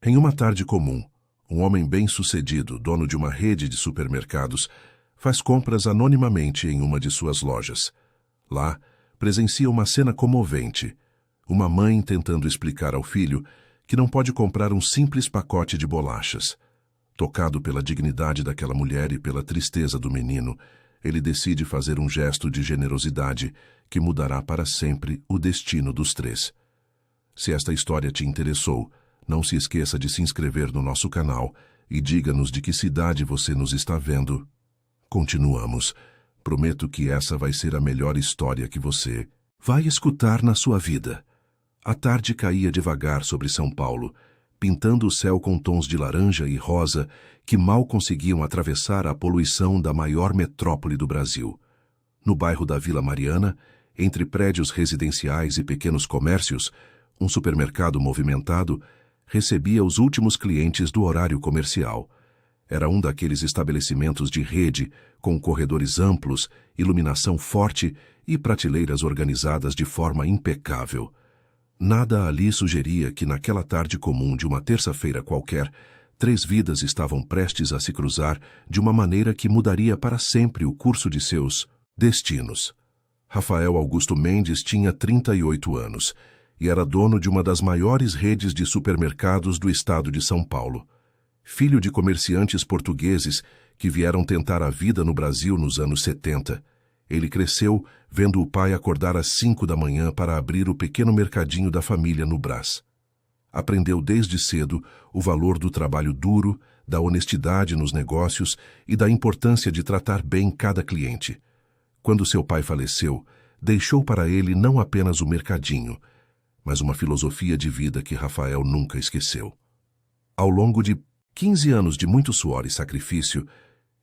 Em uma tarde comum, um homem bem-sucedido, dono de uma rede de supermercados, faz compras anonimamente em uma de suas lojas. Lá, presencia uma cena comovente. Uma mãe tentando explicar ao filho que não pode comprar um simples pacote de bolachas. Tocado pela dignidade daquela mulher e pela tristeza do menino, ele decide fazer um gesto de generosidade que mudará para sempre o destino dos três. Se esta história te interessou, não se esqueça de se inscrever no nosso canal e diga-nos de que cidade você nos está vendo. Continuamos. Prometo que essa vai ser a melhor história que você vai escutar na sua vida. A tarde caía devagar sobre São Paulo, pintando o céu com tons de laranja e rosa que mal conseguiam atravessar a poluição da maior metrópole do Brasil. No bairro da Vila Mariana, entre prédios residenciais e pequenos comércios, um supermercado movimentado recebia os últimos clientes do horário comercial. Era um daqueles estabelecimentos de rede, com corredores amplos, iluminação forte e prateleiras organizadas de forma impecável. Nada ali sugeria que naquela tarde comum de uma terça-feira qualquer, três vidas estavam prestes a se cruzar de uma maneira que mudaria para sempre o curso de seus destinos. Rafael Augusto Mendes tinha 38 anos e era dono de uma das maiores redes de supermercados do estado de São Paulo. Filho de comerciantes portugueses que vieram tentar a vida no Brasil nos anos 70, ele cresceu vendo o pai acordar às 5 da manhã para abrir o pequeno mercadinho da família no Brás. Aprendeu desde cedo o valor do trabalho duro, da honestidade nos negócios e da importância de tratar bem cada cliente. Quando seu pai faleceu, deixou para ele não apenas o mercadinho, mas uma filosofia de vida que Rafael nunca esqueceu. Ao longo de 15 anos de muito suor e sacrifício,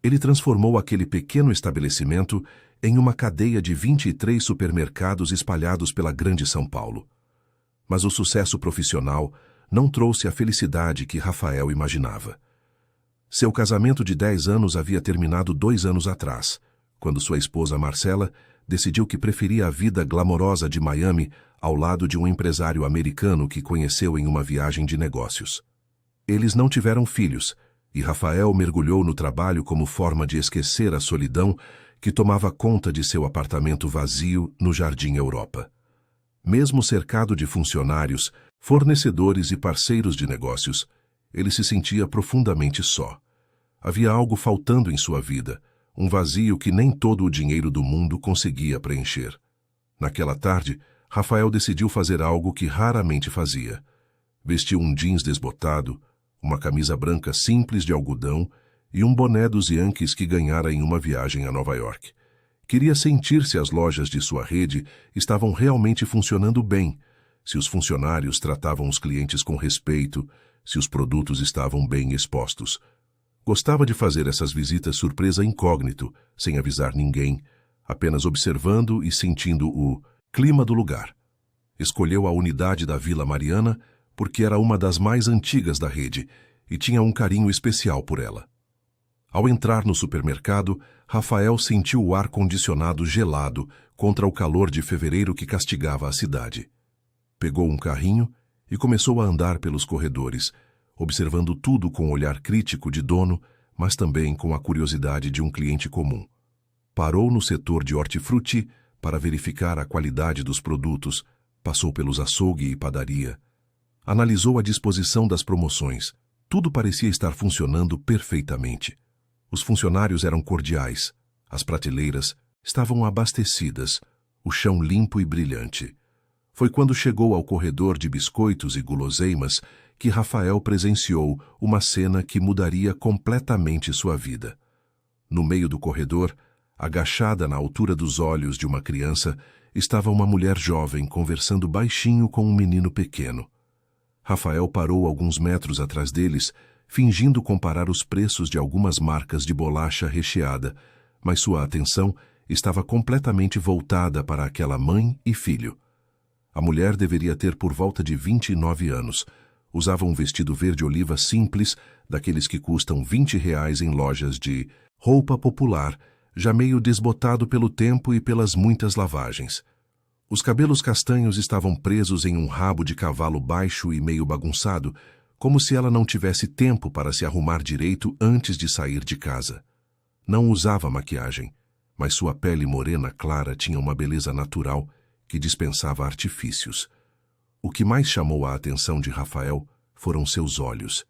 ele transformou aquele pequeno estabelecimento em uma cadeia de 23 supermercados espalhados pela grande São Paulo. Mas o sucesso profissional não trouxe a felicidade que Rafael imaginava. Seu casamento de 10 anos havia terminado 2 anos atrás, quando sua esposa Marcela decidiu que preferia a vida glamourosa de Miami ao lado de um empresário americano que conheceu em uma viagem de negócios. Eles não tiveram filhos, e Rafael mergulhou no trabalho como forma de esquecer a solidão que tomava conta de seu apartamento vazio no Jardim Europa. Mesmo cercado de funcionários, fornecedores e parceiros de negócios, ele se sentia profundamente só. Havia algo faltando em sua vida, um vazio que nem todo o dinheiro do mundo conseguia preencher. Naquela tarde, Rafael decidiu fazer algo que raramente fazia. Vestiu um jeans desbotado, uma camisa branca simples de algodão e um boné dos Yankees que ganhara em uma viagem a Nova York. Queria sentir se as lojas de sua rede estavam realmente funcionando bem, se os funcionários tratavam os clientes com respeito, se os produtos estavam bem expostos. Gostava de fazer essas visitas surpresa incógnito, sem avisar ninguém, apenas observando e sentindo o clima do lugar. Escolheu a unidade da Vila Mariana porque era uma das mais antigas da rede e tinha um carinho especial por ela. Ao entrar no supermercado, Rafael sentiu o ar-condicionado gelado contra o calor de fevereiro que castigava a cidade. Pegou um carrinho e começou a andar pelos corredores, observando tudo com um olhar crítico de dono, mas também com a curiosidade de um cliente comum. Parou no setor de hortifruti para verificar a qualidade dos produtos, passou pelos açougue e padaria. Analisou a disposição das promoções. Tudo parecia estar funcionando perfeitamente. Os funcionários eram cordiais, as prateleiras estavam abastecidas, o chão limpo e brilhante. Foi quando chegou ao corredor de biscoitos e guloseimas que Rafael presenciou uma cena que mudaria completamente sua vida. No meio do corredor, agachada na altura dos olhos de uma criança, estava uma mulher jovem conversando baixinho com um menino pequeno. Rafael parou alguns metros atrás deles, fingindo comparar os preços de algumas marcas de bolacha recheada, mas sua atenção estava completamente voltada para aquela mãe e filho. A mulher deveria ter por volta de 29 anos. Usava um vestido verde-oliva simples, daqueles que custam R$ 20 em lojas de roupa popular, já meio desbotado pelo tempo e pelas muitas lavagens. Os cabelos castanhos estavam presos em um rabo de cavalo baixo e meio bagunçado, como se ela não tivesse tempo para se arrumar direito antes de sair de casa. Não usava maquiagem, mas sua pele morena clara tinha uma beleza natural que dispensava artifícios. O que mais chamou a atenção de Rafael foram seus olhos.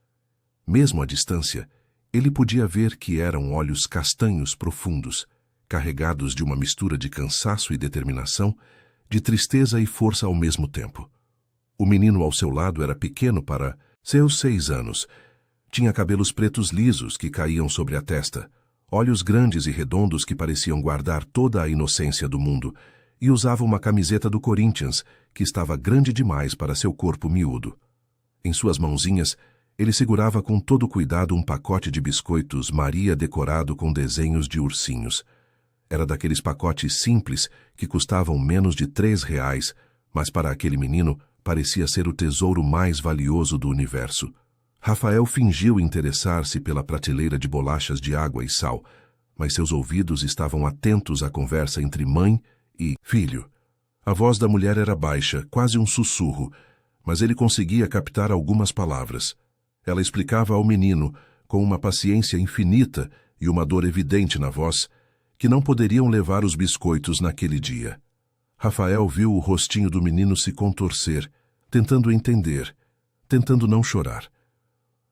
Mesmo à distância, ele podia ver que eram olhos castanhos profundos, carregados de uma mistura de cansaço e determinação, de tristeza e força ao mesmo tempo. O menino ao seu lado era pequeno para seus 6 anos. Tinha cabelos pretos lisos que caíam sobre a testa, olhos grandes e redondos que pareciam guardar toda a inocência do mundo, e usava uma camiseta do Corinthians, que estava grande demais para seu corpo miúdo. Em suas mãozinhas, ele segurava com todo cuidado um pacote de biscoitos Maria decorado com desenhos de ursinhos. Era daqueles pacotes simples que custavam menos de R$3, mas para aquele menino parecia ser o tesouro mais valioso do universo. Rafael fingiu interessar-se pela prateleira de bolachas de água e sal, mas seus ouvidos estavam atentos à conversa entre mãe e filho. A voz da mulher era baixa, quase um sussurro, mas ele conseguia captar algumas palavras. Ela explicava ao menino, com uma paciência infinita e uma dor evidente na voz, que não poderiam levar os biscoitos naquele dia. Rafael viu o rostinho do menino se contorcer, tentando entender, tentando não chorar.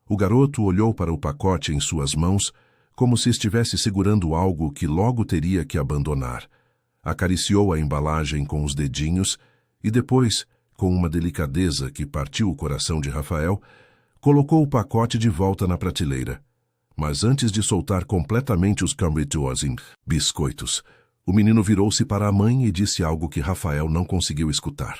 O garoto olhou para o pacote em suas mãos, como se estivesse segurando algo que logo teria que abandonar. Acariciou a embalagem com os dedinhos e depois, com uma delicadeza que partiu o coração de Rafael, colocou o pacote de volta na prateleira. Mas antes de soltar completamente os Cambridge biscoitos, o menino virou-se para a mãe e disse algo que Rafael não conseguiu escutar.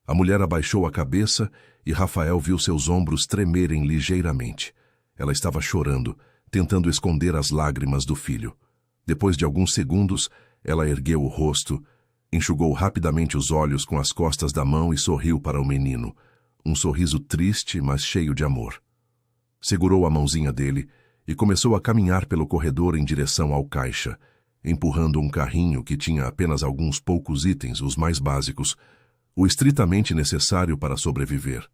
A mulher abaixou a cabeça e Rafael viu seus ombros tremerem ligeiramente. Ela estava chorando, tentando esconder as lágrimas do filho. Depois de alguns segundos, ela ergueu o rosto, enxugou rapidamente os olhos com as costas da mão e sorriu para o menino. Um sorriso triste, mas cheio de amor. Segurou a mãozinha dele e começou a caminhar pelo corredor em direção ao caixa, empurrando um carrinho que tinha apenas alguns poucos itens, os mais básicos, o estritamente necessário para sobreviver.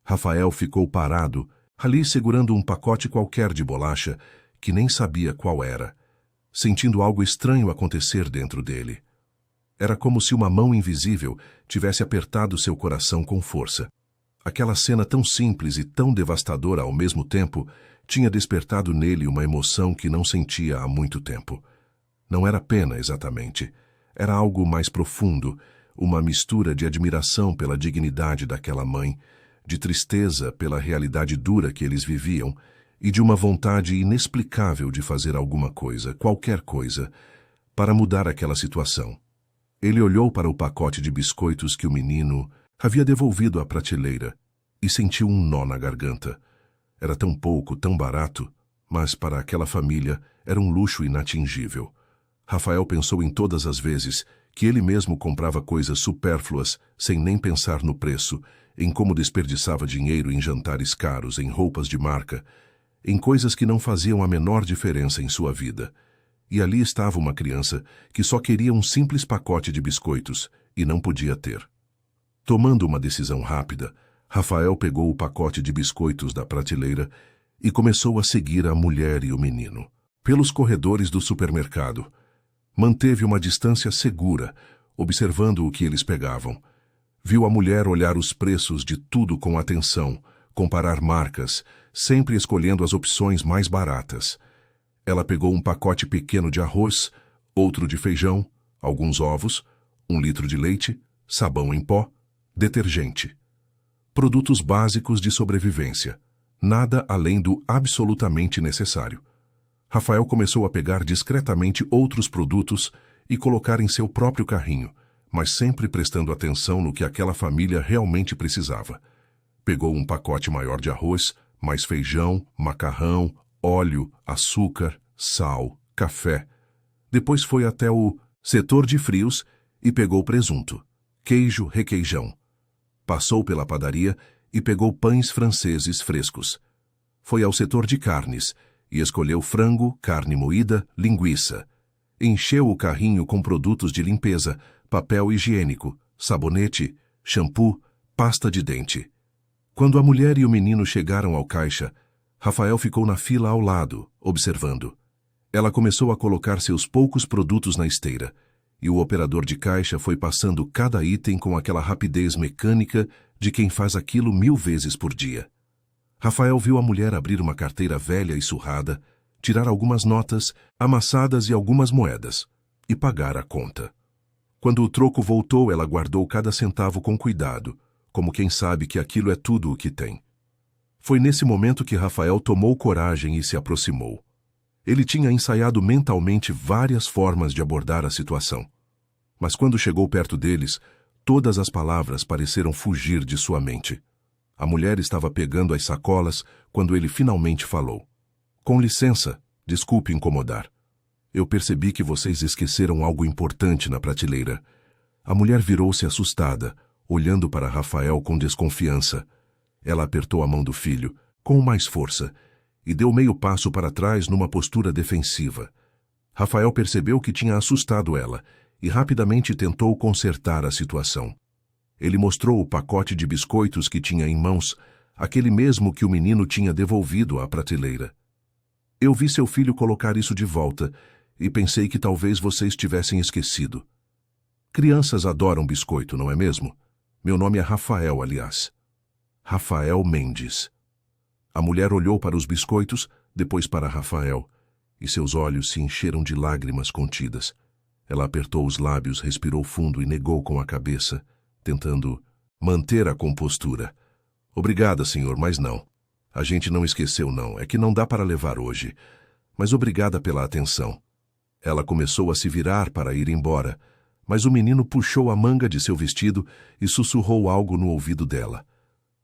Rafael ficou parado, ali segurando um pacote qualquer de bolacha, que nem sabia qual era, sentindo algo estranho acontecer dentro dele. Era como se uma mão invisível tivesse apertado seu coração com força. Aquela cena tão simples e tão devastadora ao mesmo tempo tinha despertado nele uma emoção que não sentia há muito tempo. Não era pena, exatamente. Era algo mais profundo, uma mistura de admiração pela dignidade daquela mãe, de tristeza pela realidade dura que eles viviam e de uma vontade inexplicável de fazer alguma coisa, qualquer coisa, para mudar aquela situação. Ele olhou para o pacote de biscoitos que o menino havia devolvido à prateleira e sentiu um nó na garganta. Era tão pouco, tão barato, mas para aquela família era um luxo inatingível. Rafael pensou em todas as vezes que ele mesmo comprava coisas supérfluas sem nem pensar no preço, em como desperdiçava dinheiro em jantares caros, em roupas de marca, em coisas que não faziam a menor diferença em sua vida. E ali estava uma criança que só queria um simples pacote de biscoitos e não podia ter. Tomando uma decisão rápida, Rafael pegou o pacote de biscoitos da prateleira e começou a seguir a mulher e o menino pelos corredores do supermercado. Manteve uma distância segura, observando o que eles pegavam. Viu a mulher olhar os preços de tudo com atenção, comparar marcas, sempre escolhendo as opções mais baratas. Ela pegou um pacote pequeno de arroz, outro de feijão, alguns ovos, 1 litro de leite, sabão em pó, detergente. Produtos básicos de sobrevivência. Nada além do absolutamente necessário. Rafael começou a pegar discretamente outros produtos e colocar em seu próprio carrinho, mas sempre prestando atenção no que aquela família realmente precisava. Pegou um pacote maior de arroz, mais feijão, macarrão, óleo, açúcar, sal, café. Depois foi até o setor de frios e pegou presunto, queijo, requeijão. Passou pela padaria e pegou pães franceses frescos. Foi ao setor de carnes e escolheu frango, carne moída, linguiça. Encheu o carrinho com produtos de limpeza, papel higiênico, sabonete, shampoo, pasta de dente. Quando a mulher e o menino chegaram ao caixa, Rafael ficou na fila ao lado, observando. Ela começou a colocar seus poucos produtos na esteira, e o operador de caixa foi passando cada item com aquela rapidez mecânica de quem faz aquilo 1000 vezes por dia. Rafael viu a mulher abrir uma carteira velha e surrada, tirar algumas notas, amassadas e algumas moedas, e pagar a conta. Quando o troco voltou, ela guardou cada centavo com cuidado, como quem sabe que aquilo é tudo o que tem. Foi nesse momento que Rafael tomou coragem e se aproximou. Ele tinha ensaiado mentalmente várias formas de abordar a situação. Mas quando chegou perto deles, todas as palavras pareceram fugir de sua mente. A mulher estava pegando as sacolas quando ele finalmente falou. Com licença, desculpe incomodar. Eu percebi que vocês esqueceram algo importante na prateleira. A mulher virou-se assustada, olhando para Rafael com desconfiança. Ela apertou a mão do filho, com mais força, e deu meio passo para trás numa postura defensiva. Rafael percebeu que tinha assustado ela e rapidamente tentou consertar a situação. Ele mostrou o pacote de biscoitos que tinha em mãos, aquele mesmo que o menino tinha devolvido à prateleira. Eu vi seu filho colocar isso de volta e pensei que talvez vocês tivessem esquecido. Crianças adoram biscoito, não é mesmo? Meu nome é Rafael, aliás. Rafael Mendes. A mulher olhou para os biscoitos, depois para Rafael, e seus olhos se encheram de lágrimas contidas. Ela apertou os lábios, respirou fundo e negou com a cabeça, tentando manter a compostura. Obrigada, senhor, mas não. A gente não esqueceu, não. É que não dá para levar hoje. Mas obrigada pela atenção. Ela começou a se virar para ir embora, mas o menino puxou a manga de seu vestido e sussurrou algo no ouvido dela.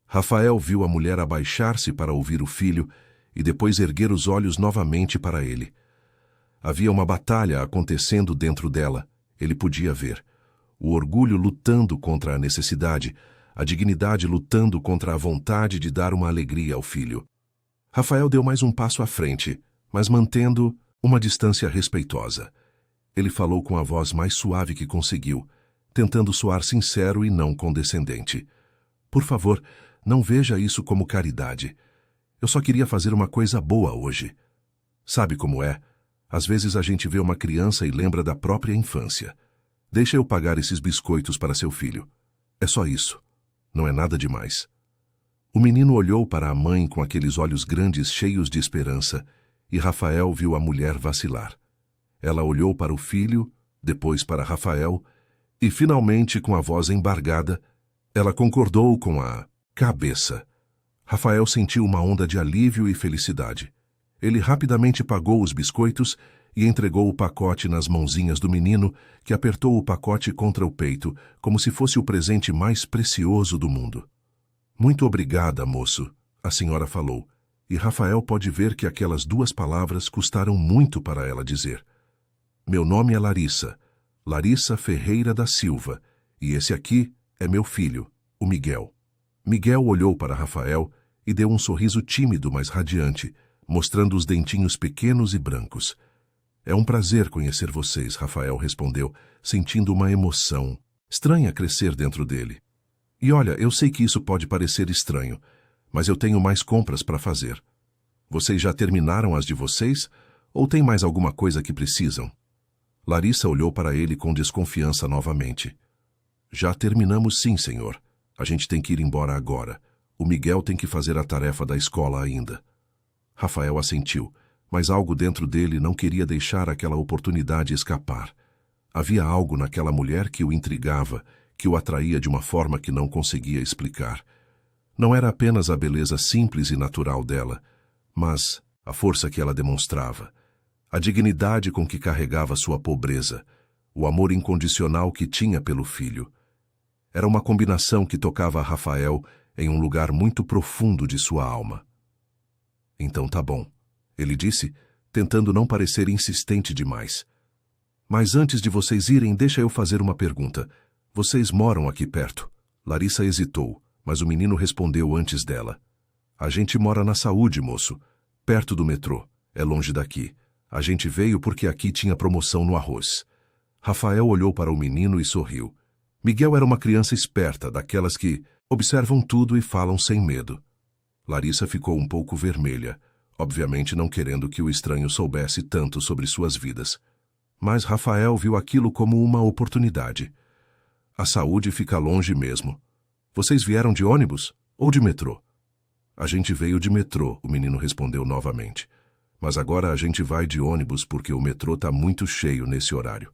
Rafael viu a mulher abaixar-se para ouvir o filho e depois erguer os olhos novamente para ele. Havia uma batalha acontecendo dentro dela, ele podia ver. O orgulho lutando contra a necessidade, a dignidade lutando contra a vontade de dar uma alegria ao filho. Rafael deu mais um passo à frente, mas mantendo uma distância respeitosa. Ele falou com a voz mais suave que conseguiu, tentando soar sincero e não condescendente. Por favor, não veja isso como caridade. Eu só queria fazer uma coisa boa hoje. Sabe como é? Às vezes a gente vê uma criança e lembra da própria infância. Deixa eu pagar esses biscoitos para seu filho. É só isso. Não é nada demais. O menino olhou para a mãe com aqueles olhos grandes cheios de esperança, e Rafael viu a mulher vacilar. Ela olhou para o filho, depois para Rafael, e finalmente, com a voz embargada, ela concordou com a cabeça. Rafael sentiu uma onda de alívio e felicidade. Ele rapidamente pagou os biscoitos e entregou o pacote nas mãozinhas do menino, que apertou o pacote contra o peito, como se fosse o presente mais precioso do mundo. Muito obrigada, moço, a senhora falou, e Rafael pode ver que aquelas 2 palavras custaram muito para ela dizer. Meu nome é Larissa, Larissa Ferreira da Silva, e esse aqui é meu filho, o Miguel. Miguel olhou para Rafael e deu um sorriso tímido, mas radiante, mostrando os dentinhos pequenos e brancos. É um prazer conhecer vocês, Rafael respondeu, sentindo uma emoção estranha crescer dentro dele. E olha, eu sei que isso pode parecer estranho, mas eu tenho mais compras para fazer. Vocês já terminaram as de vocês? Ou tem mais alguma coisa que precisam? Larissa olhou para ele com desconfiança novamente. Já terminamos sim, senhor. A gente tem que ir embora agora. O Miguel tem que fazer a tarefa da escola ainda. Rafael assentiu, mas algo dentro dele não queria deixar aquela oportunidade escapar. Havia algo naquela mulher que o intrigava, que o atraía de uma forma que não conseguia explicar. Não era apenas a beleza simples e natural dela, mas a força que ela demonstrava, a dignidade com que carregava sua pobreza, o amor incondicional que tinha pelo filho. Era uma combinação que tocava a Rafael em um lugar muito profundo de sua alma. Então tá bom, ele disse, tentando não parecer insistente demais. Mas antes de vocês irem, deixa eu fazer uma pergunta. Vocês moram aqui perto? Larissa hesitou, mas o menino respondeu antes dela. A gente mora na Saúde, moço, perto do metrô. É longe daqui. A gente veio porque aqui tinha promoção no arroz. Rafael olhou para o menino e sorriu. Miguel era uma criança esperta, daquelas que observam tudo e falam sem medo. Larissa ficou um pouco vermelha, obviamente não querendo que o estranho soubesse tanto sobre suas vidas. Mas Rafael viu aquilo como uma oportunidade. A saúde fica longe mesmo. Vocês vieram de ônibus ou de metrô? A gente veio de metrô, o menino respondeu novamente. Mas agora a gente vai de ônibus porque o metrô está muito cheio nesse horário.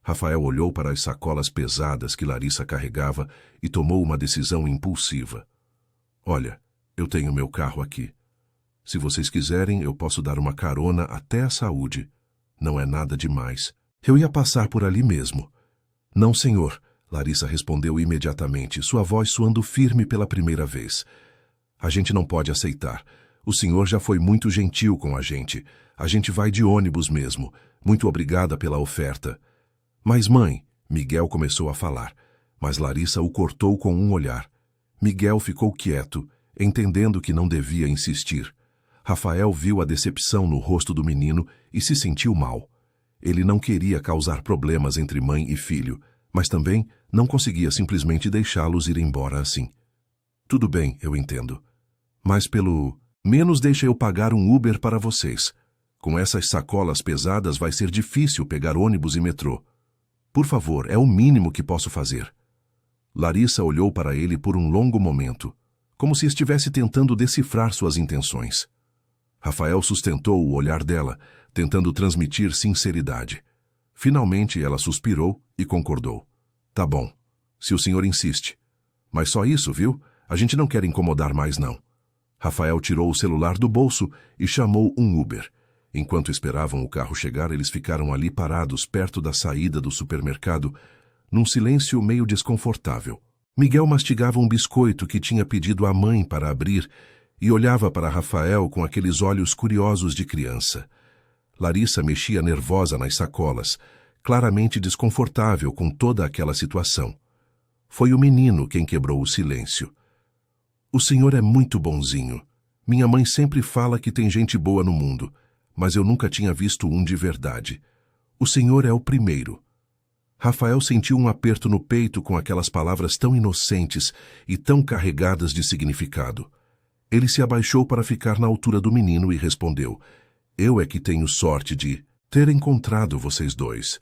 Rafael olhou para as sacolas pesadas que Larissa carregava e tomou uma decisão impulsiva. Olha, eu tenho meu carro aqui. Se vocês quiserem, eu posso dar uma carona até a saúde. Não é nada demais. Eu ia passar por ali mesmo. Não, senhor, Larissa respondeu imediatamente, sua voz soando firme pela primeira vez. A gente não pode aceitar. O senhor já foi muito gentil com a gente. A gente vai de ônibus mesmo. Muito obrigada pela oferta. Mas, mãe, Miguel começou a falar, mas Larissa o cortou com um olhar. Miguel ficou quieto, entendendo que não devia insistir. Rafael viu a decepção no rosto do menino e se sentiu mal. Ele não queria causar problemas entre mãe e filho, mas também não conseguia simplesmente deixá-los ir embora assim. Tudo bem, eu entendo. Mas pelo menos deixa eu pagar um Uber para vocês. Com essas sacolas pesadas vai ser difícil pegar ônibus e metrô. Por favor, é o mínimo que posso fazer. Larissa olhou para ele por um longo momento, como se estivesse tentando decifrar suas intenções. Rafael sustentou o olhar dela, tentando transmitir sinceridade. Finalmente ela suspirou e concordou. Tá bom, se o senhor insiste. Mas só isso, viu? A gente não quer incomodar mais, não. Rafael tirou o celular do bolso e chamou um Uber. Enquanto esperavam o carro chegar, eles ficaram ali parados perto da saída do supermercado, num silêncio meio desconfortável. Miguel mastigava um biscoito que tinha pedido à mãe para abrir e olhava para Rafael com aqueles olhos curiosos de criança. Larissa mexia nervosa nas sacolas, claramente desconfortável com toda aquela situação. Foi o menino quem quebrou o silêncio. O senhor é muito bonzinho. Minha mãe sempre fala que tem gente boa no mundo, mas eu nunca tinha visto um de verdade. O senhor é o primeiro. Rafael sentiu um aperto no peito com aquelas palavras tão inocentes e tão carregadas de significado. Ele se abaixou para ficar na altura do menino e respondeu: eu é que tenho sorte de ter encontrado vocês dois.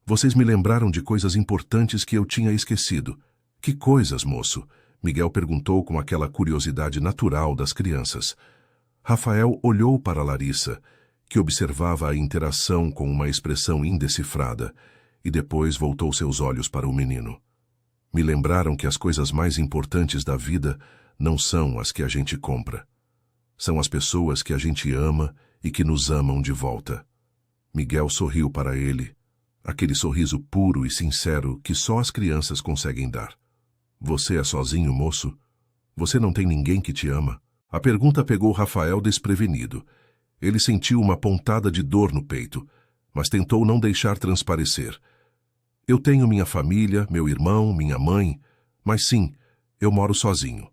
Vocês me lembraram de coisas importantes que eu tinha esquecido. Que coisas, moço? Miguel perguntou com aquela curiosidade natural das crianças. Rafael olhou para Larissa, que observava a interação com uma expressão indecifrada, e depois voltou seus olhos para o menino. Me lembraram que as coisas mais importantes da vida não são as que a gente compra. São as pessoas que a gente ama e que nos amam de volta. Miguel sorriu para ele, aquele sorriso puro e sincero que só as crianças conseguem dar. Você é sozinho, moço? Você não tem ninguém que te ama? A pergunta pegou Rafael desprevenido. Ele sentiu uma pontada de dor no peito, mas tentou não deixar transparecer. Eu tenho minha família, meu irmão, minha mãe, mas sim, eu moro sozinho.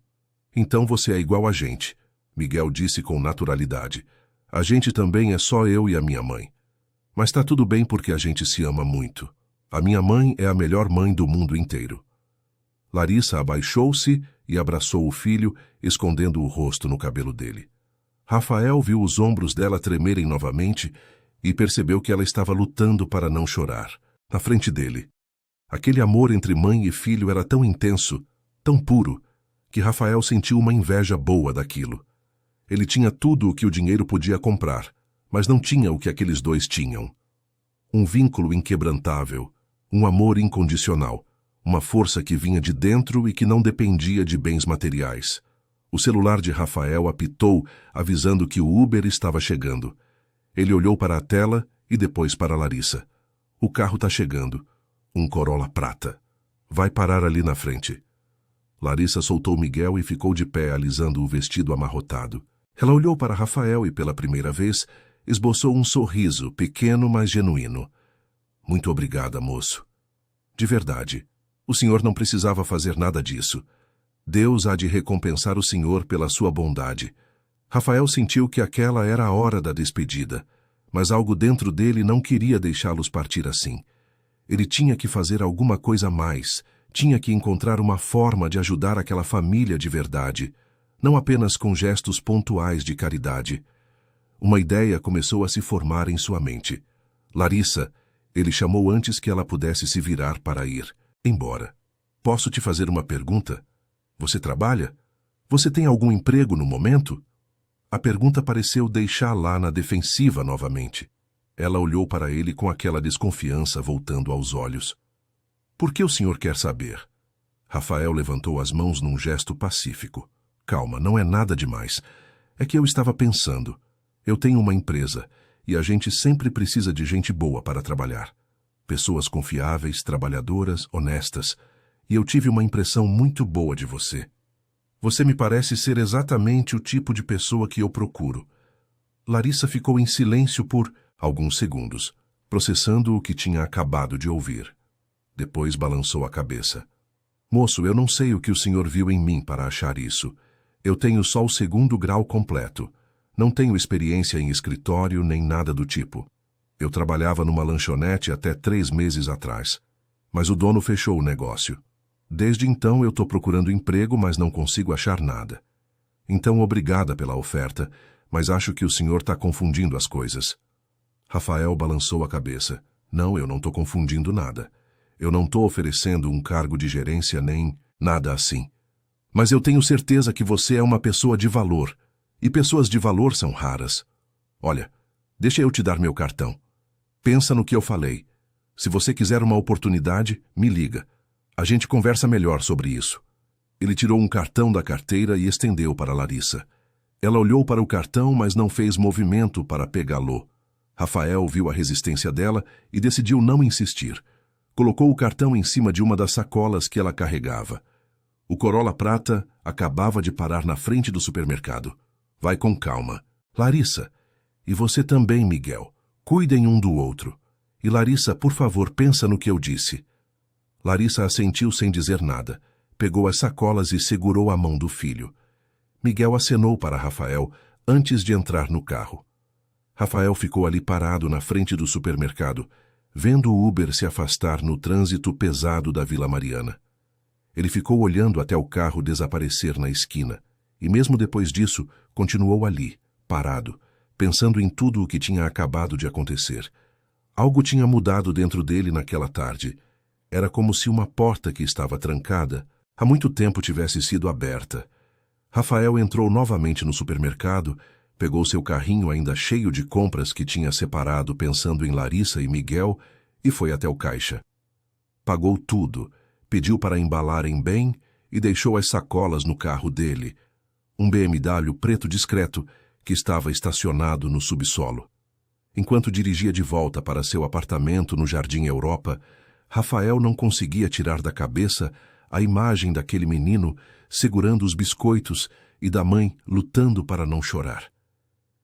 Então você é igual a gente, Miguel disse com naturalidade. A gente também é só eu e a minha mãe. Mas tá tudo bem porque a gente se ama muito. A minha mãe é a melhor mãe do mundo inteiro. Larissa abaixou-se e abraçou o filho, escondendo o rosto no cabelo dele. Rafael viu os ombros dela tremerem novamente e percebeu que ela estava lutando para não chorar, na frente dele. Aquele amor entre mãe e filho era tão intenso, tão puro, que Rafael sentiu uma inveja boa daquilo. Ele tinha tudo o que o dinheiro podia comprar, mas não tinha o que aqueles dois tinham. Um vínculo inquebrantável, um amor incondicional, uma força que vinha de dentro e que não dependia de bens materiais. O celular de Rafael apitou, avisando que o Uber estava chegando. Ele olhou para a tela e depois para Larissa. O carro está chegando. Um Corolla prata. Vai parar ali na frente. Larissa soltou Miguel e ficou de pé alisando o vestido amarrotado. Ela olhou para Rafael e, pela primeira vez, esboçou um sorriso, pequeno, mas genuíno. Muito obrigada, moço. De verdade, o senhor não precisava fazer nada disso. Deus há de recompensar o senhor pela sua bondade. Rafael sentiu que aquela era a hora da despedida, mas algo dentro dele não queria deixá-los partir assim. Ele tinha que fazer alguma coisa a mais, tinha que encontrar uma forma de ajudar aquela família de verdade, não apenas com gestos pontuais de caridade. Uma ideia começou a se formar em sua mente. Larissa, ele chamou antes que ela pudesse se virar para ir embora. Posso te fazer uma pergunta? Você trabalha? Você tem algum emprego no momento? A pergunta pareceu deixá-la na defensiva novamente. Ela olhou para ele com aquela desconfiança voltando aos olhos. Por que o senhor quer saber? Rafael levantou as mãos num gesto pacífico. Calma, não é nada demais. É que eu estava pensando. Eu tenho uma empresa e a gente sempre precisa de gente boa para trabalhar. Pessoas confiáveis, trabalhadoras, honestas. E eu tive uma impressão muito boa de você. Você me parece ser exatamente o tipo de pessoa que eu procuro. Larissa ficou em silêncio por alguns segundos, processando o que tinha acabado de ouvir. Depois balançou a cabeça. Moço, eu não sei o que o senhor viu em mim para achar isso. Eu tenho só o 2º grau completo. Não tenho experiência em escritório nem nada do tipo. Eu trabalhava numa lanchonete até 3 meses atrás. Mas o dono fechou o negócio. Desde então eu estou procurando emprego, mas não consigo achar nada. Então, obrigada pela oferta, mas acho que o senhor está confundindo as coisas. Rafael balançou a cabeça. Não, eu não estou confundindo nada. Eu não estou oferecendo um cargo de gerência nem nada assim. Mas eu tenho certeza que você é uma pessoa de valor. E pessoas de valor são raras. Olha, deixa eu te dar meu cartão. Pensa no que eu falei. Se você quiser uma oportunidade, me liga. A gente conversa melhor sobre isso. Ele tirou um cartão da carteira e estendeu para Larissa. Ela olhou para o cartão, mas não fez movimento para pegá-lo. Rafael viu a resistência dela e decidiu não insistir. Colocou o cartão em cima de uma das sacolas que ela carregava. O Corolla prata acabava de parar na frente do supermercado. Vai com calma. Larissa. E você também, Miguel. Cuidem um do outro. E Larissa, por favor, pensa no que eu disse. Larissa assentiu sem dizer nada. Pegou as sacolas e segurou a mão do filho. Miguel acenou para Rafael antes de entrar no carro. Rafael ficou ali parado na frente do supermercado, vendo o Uber se afastar no trânsito pesado da Vila Mariana. Ele ficou olhando até o carro desaparecer na esquina, e mesmo depois disso, continuou ali, parado, pensando em tudo o que tinha acabado de acontecer. Algo tinha mudado dentro dele naquela tarde. Era como se uma porta que estava trancada há muito tempo tivesse sido aberta. Rafael entrou novamente no supermercado, pegou seu carrinho ainda cheio de compras que tinha separado pensando em Larissa e Miguel e foi até o caixa. Pagou tudo, pediu para embalarem bem e deixou as sacolas no carro dele, um BMW preto discreto que estava estacionado no subsolo. Enquanto dirigia de volta para seu apartamento no Jardim Europa, Rafael não conseguia tirar da cabeça a imagem daquele menino segurando os biscoitos e da mãe lutando para não chorar.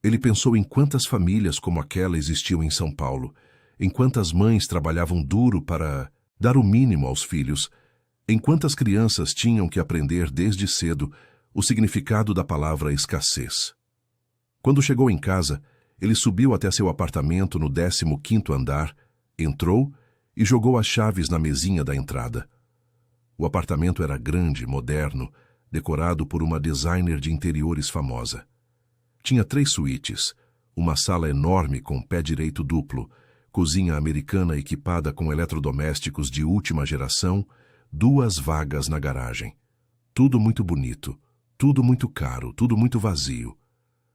Ele pensou em quantas famílias como aquela existiam em São Paulo, em quantas mães trabalhavam duro para dar o mínimo aos filhos, em quantas crianças tinham que aprender desde cedo o significado da palavra escassez. Quando chegou em casa, ele subiu até seu apartamento no 15º andar, entrou e jogou as chaves na mesinha da entrada. O apartamento era grande, moderno, decorado por uma designer de interiores famosa. Tinha 3 suítes, uma sala enorme com pé direito duplo, cozinha americana equipada com eletrodomésticos de última geração, 2 vagas na garagem. Tudo muito bonito, tudo muito caro, tudo muito vazio.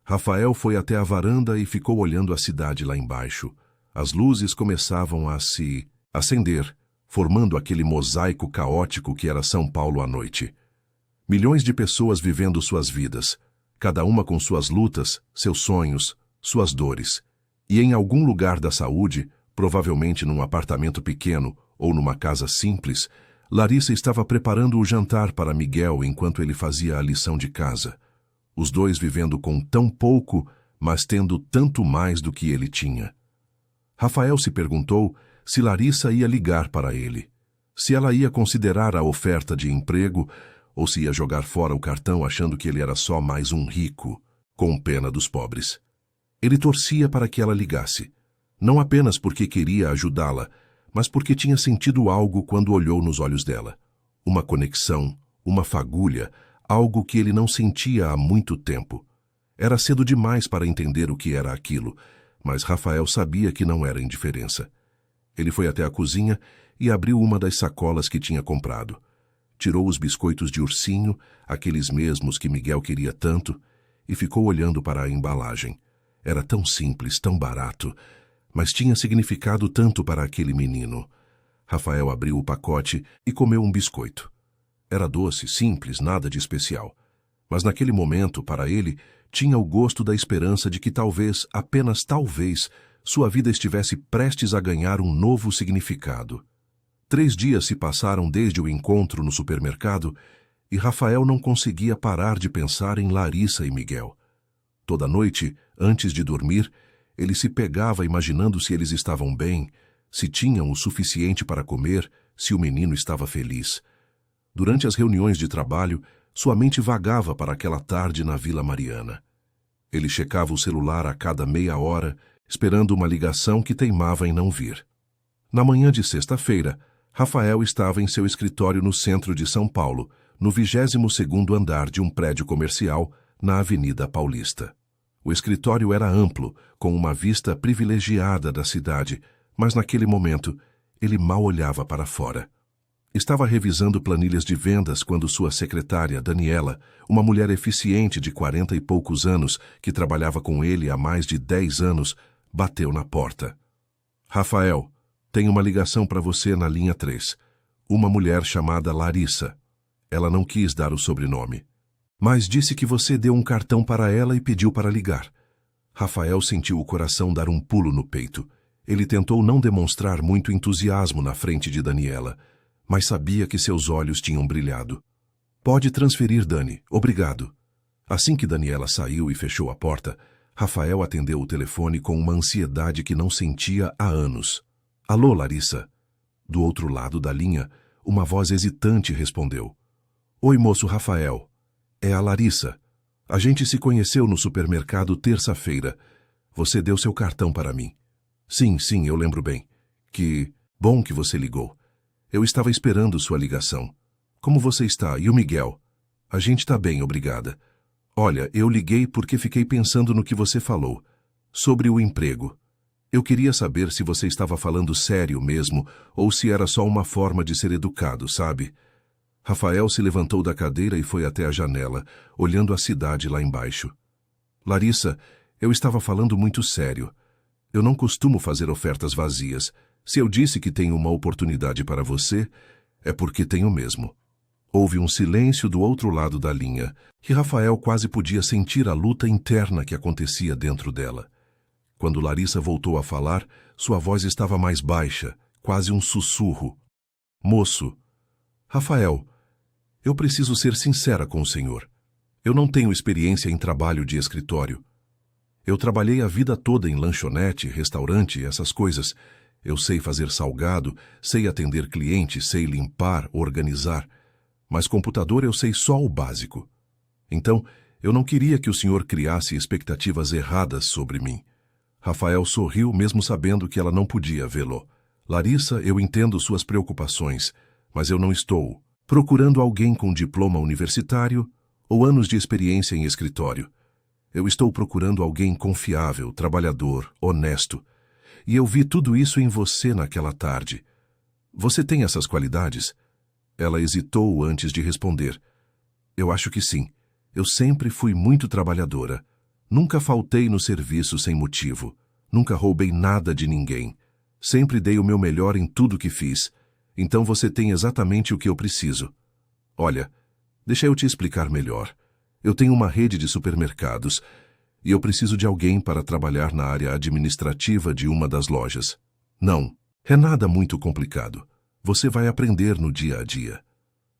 Rafael foi até a varanda e ficou olhando a cidade lá embaixo. As luzes começavam a se acender, formando aquele mosaico caótico que era São Paulo à noite. Milhões de pessoas vivendo suas vidas, cada uma com suas lutas, seus sonhos, suas dores. E em algum lugar da saúde, provavelmente num apartamento pequeno ou numa casa simples, Larissa estava preparando o jantar para Miguel enquanto ele fazia a lição de casa. Os dois vivendo com tão pouco, mas tendo tanto mais do que ele tinha. Rafael se perguntou se Larissa ia ligar para ele, se ela ia considerar a oferta de emprego ou se ia jogar fora o cartão achando que ele era só mais um rico, com pena dos pobres. Ele torcia para que ela ligasse, não apenas porque queria ajudá-la, mas porque tinha sentido algo quando olhou nos olhos dela. Uma conexão, uma fagulha, algo que ele não sentia há muito tempo. Era cedo demais para entender o que era aquilo, mas Rafael sabia que não era indiferença. Ele foi até a cozinha e abriu uma das sacolas que tinha comprado. Tirou os biscoitos de ursinho, aqueles mesmos que Miguel queria tanto, e ficou olhando para a embalagem. Era tão simples, tão barato, mas tinha significado tanto para aquele menino. Rafael abriu o pacote e comeu um biscoito. Era doce, simples, nada de especial. Mas naquele momento, para ele, tinha o gosto da esperança de que talvez, apenas talvez, sua vida estivesse prestes a ganhar um novo significado. 3 dias se passaram desde o encontro no supermercado e Rafael não conseguia parar de pensar em Larissa e Miguel. Toda noite, antes de dormir, ele se pegava imaginando se eles estavam bem, se tinham o suficiente para comer, se o menino estava feliz. Durante as reuniões de trabalho, sua mente vagava para aquela tarde na Vila Mariana. Ele checava o celular a cada meia hora, esperando uma ligação que teimava em não vir. Na manhã de sexta-feira, Rafael estava em seu escritório no centro de São Paulo, no 22º andar de um prédio comercial, na Avenida Paulista. O escritório era amplo, com uma vista privilegiada da cidade, mas naquele momento, ele mal olhava para fora. Estava revisando planilhas de vendas quando sua secretária, Daniela, uma mulher eficiente de 40 e poucos anos, que trabalhava com ele há mais de 10 anos, bateu na porta. Rafael, tenho uma ligação para você na linha 3. Uma mulher chamada Larissa. Ela não quis dar o sobrenome, mas disse que você deu um cartão para ela e pediu para ligar. Rafael sentiu o coração dar um pulo no peito. Ele tentou não demonstrar muito entusiasmo na frente de Daniela, mas sabia que seus olhos tinham brilhado. Pode transferir, Dani. Obrigado. Assim que Daniela saiu e fechou a porta, Rafael atendeu o telefone com uma ansiedade que não sentia há anos. Alô, Larissa? Do outro lado da linha, uma voz hesitante respondeu. Oi, moço Rafael. É a Larissa. A gente se conheceu no supermercado terça-feira. Você deu seu cartão para mim. Sim, eu lembro bem. Que bom que você ligou. Eu estava esperando sua ligação. Como você está? E o Miguel? A gente está bem, obrigada. Olha, eu liguei porque fiquei pensando no que você falou. Sobre o emprego. Eu queria saber se você estava falando sério mesmo ou se era só uma forma de ser educado, sabe? Rafael se levantou da cadeira e foi até a janela, olhando a cidade lá embaixo. Larissa, eu estava falando muito sério. Eu não costumo fazer ofertas vazias. Se eu disse que tenho uma oportunidade para você, é porque tenho mesmo. Houve um silêncio do outro lado da linha, que Rafael quase podia sentir a luta interna que acontecia dentro dela. Quando Larissa voltou a falar, sua voz estava mais baixa, quase um sussurro. Moço, Rafael, eu preciso ser sincera com o senhor. Eu não tenho experiência em trabalho de escritório. Eu trabalhei a vida toda em lanchonete, restaurante, essas coisas. Eu sei fazer salgado, sei atender clientes, sei limpar, organizar. Mas computador eu sei só o básico. Então, eu não queria que o senhor criasse expectativas erradas sobre mim. Rafael sorriu, mesmo sabendo que ela não podia vê-lo. Larissa, eu entendo suas preocupações, mas eu não estou procurando alguém com diploma universitário ou anos de experiência em escritório. Eu estou procurando alguém confiável, trabalhador, honesto. E eu vi tudo isso em você naquela tarde. Você tem essas qualidades? Ela hesitou antes de responder. Eu acho que sim. Eu sempre fui muito trabalhadora. Nunca faltei no serviço sem motivo. Nunca roubei nada de ninguém. Sempre dei o meu melhor em tudo que fiz. Então você tem exatamente o que eu preciso. Olha, deixa eu te explicar melhor. Eu tenho uma rede de supermercados e eu preciso de alguém para trabalhar na área administrativa de uma das lojas. Não, é nada muito complicado. Você vai aprender no dia a dia.